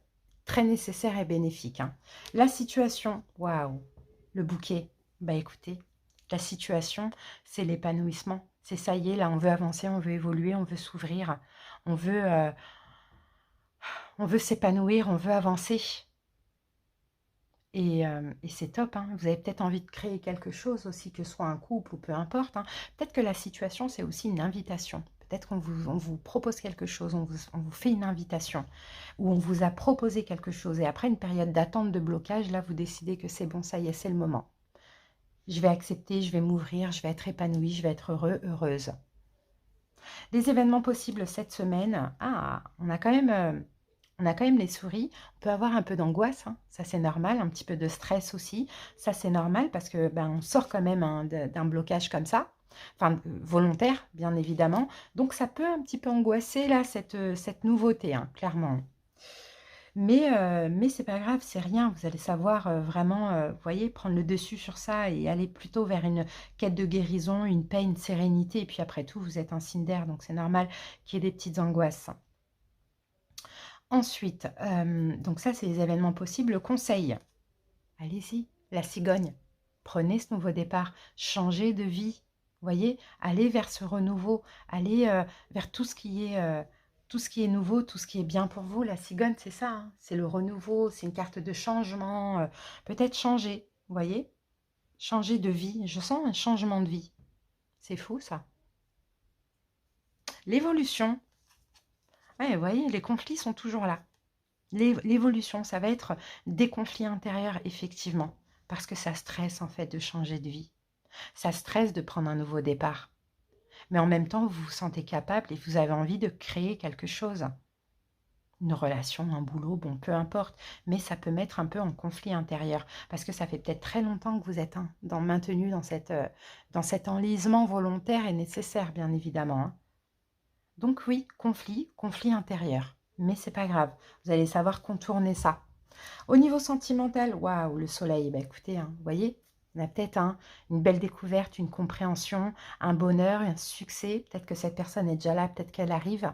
très nécessaire et bénéfique, hein. La situation, waouh, le bouquet. Bah écoutez, la situation, c'est l'épanouissement. C'est ça y est, là, on veut avancer, on veut évoluer, on veut s'ouvrir, on veut s'épanouir, on veut avancer. Et c'est top, hein. Vous avez peut-être envie de créer quelque chose aussi, que ce soit un couple ou peu importe, hein. Peut-être que la situation, c'est aussi une invitation. Peut-être qu'on vous propose quelque chose, on vous fait une invitation, ou on vous a proposé quelque chose. Et après une période d'attente, de blocage, là, vous décidez que c'est bon, ça y est, c'est le moment. Je vais accepter, je vais m'ouvrir, je vais être épanouie, je vais être heureux, heureuse. Les événements possibles cette semaine. Ah, on a quand même les souris. On peut avoir un peu d'angoisse, hein. Ça c'est normal, un petit peu de stress aussi. Ça c'est normal parce que on sort quand même, hein, d'un blocage comme ça. Enfin, volontaire, bien évidemment. Donc ça peut un petit peu angoisser là, cette nouveauté, hein, clairement. Mais c'est pas grave, c'est rien. Vous allez savoir vraiment, vous voyez, prendre le dessus sur ça et aller plutôt vers une quête de guérison, une paix, une sérénité. Et puis après tout, vous êtes un signe d'air, donc c'est normal qu'il y ait des petites angoisses. Ensuite, donc ça, c'est les événements possibles. Le conseil, allez-y, la cigogne. Prenez ce nouveau départ, changez de vie. Vous voyez, allez vers ce renouveau, allez vers tout ce qui est nouveau, tout ce qui est bien pour vous. La cigogne, c'est ça, hein, c'est le renouveau, c'est une carte de changement. Peut-être changer, vous voyez, changer de vie. Je sens un changement de vie. C'est fou, ça. L'évolution. Ouais, vous voyez, les conflits sont toujours là. L'évolution, ça va être des conflits intérieurs, effectivement, parce que ça stresse, en fait, de changer de vie. Ça stresse de prendre un nouveau départ. Mais en même temps, vous vous sentez capable et vous avez envie de créer quelque chose. Une relation, un boulot, bon, peu importe. Mais ça peut mettre un peu en conflit intérieur. Parce que ça fait peut-être très longtemps que vous êtes maintenu dans cet enlisement volontaire et nécessaire, bien évidemment, hein. Donc oui, conflit intérieur. Mais c'est pas grave, vous allez savoir contourner ça. Au niveau sentimental, waouh, le soleil, bah écoutez, hein, vous voyez, on a peut-être une belle découverte, une compréhension, un bonheur, un succès. Peut-être que cette personne est déjà là, peut-être qu'elle arrive.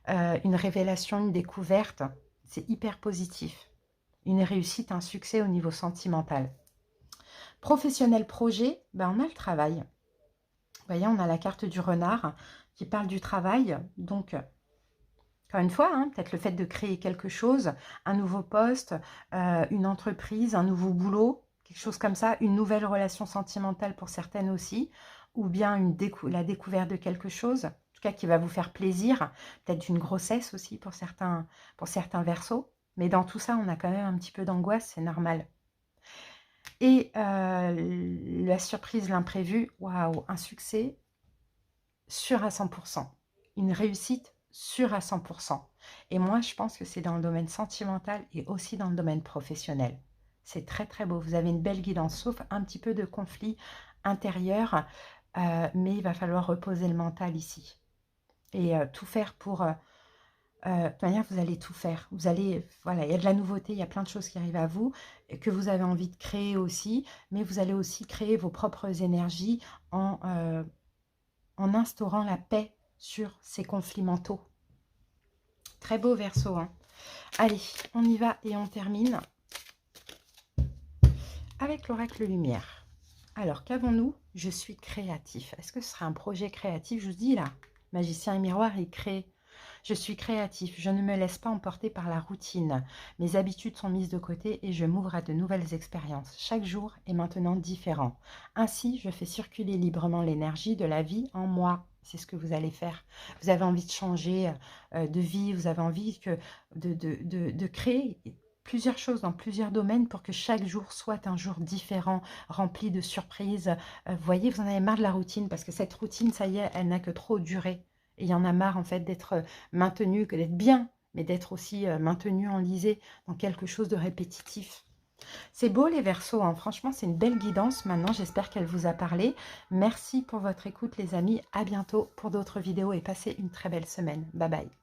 Une révélation, une découverte, c'est hyper positif. Une réussite, un succès au niveau sentimental. Professionnel projet, ben on a le travail. Vous voyez, on a la carte du renard qui parle du travail. Donc, encore une fois, hein, peut-être le fait de créer quelque chose, un nouveau poste, une entreprise, un nouveau boulot, quelque chose comme ça, une nouvelle relation sentimentale pour certaines aussi, ou bien la découverte de quelque chose, en tout cas qui va vous faire plaisir, peut-être d'une grossesse aussi pour certains Verseaux. Mais dans tout ça, on a quand même un petit peu d'angoisse, c'est normal. Et la surprise, l'imprévu, waouh, un succès sûr à 100%, une réussite sûre à 100%. Et moi, je pense que c'est dans le domaine sentimental et aussi dans le domaine professionnel. C'est très très beau, vous avez une belle guidance, sauf un petit peu de conflit intérieur, mais il va falloir reposer le mental ici. Et tout faire pour... de toute manière, vous allez tout faire. Vous allez, voilà, il y a de la nouveauté, il y a plein de choses qui arrivent à vous, et que vous avez envie de créer aussi, mais vous allez aussi créer vos propres énergies en instaurant la paix sur ces conflits mentaux. Très beau Verseau, hein. Allez, on y va et on termine avec l'oracle lumière. Alors, qu'avons-nous? Je suis créatif. Est-ce que ce sera un projet créatif? Je vous dis là, magicien et miroir, il crée. Je suis créatif, je ne me laisse pas emporter par la routine. Mes habitudes sont mises de côté et je m'ouvre à de nouvelles expériences. Chaque jour est maintenant différent. Ainsi, je fais circuler librement l'énergie de la vie en moi. C'est ce que vous allez faire. Vous avez envie de changer de vie, vous avez envie de créer plusieurs choses dans plusieurs domaines pour que chaque jour soit un jour différent, rempli de surprises. Vous voyez, vous en avez marre de la routine parce que cette routine, ça y est, elle n'a que trop duré. Et il y en a marre en fait d'être maintenu, que d'être bien, mais d'être aussi maintenu, enlisé dans quelque chose de répétitif. C'est beau les Verseaux, hein. Franchement c'est une belle guidance maintenant, j'espère qu'elle vous a parlé. Merci pour votre écoute les amis, à bientôt pour d'autres vidéos et passez une très belle semaine. Bye bye.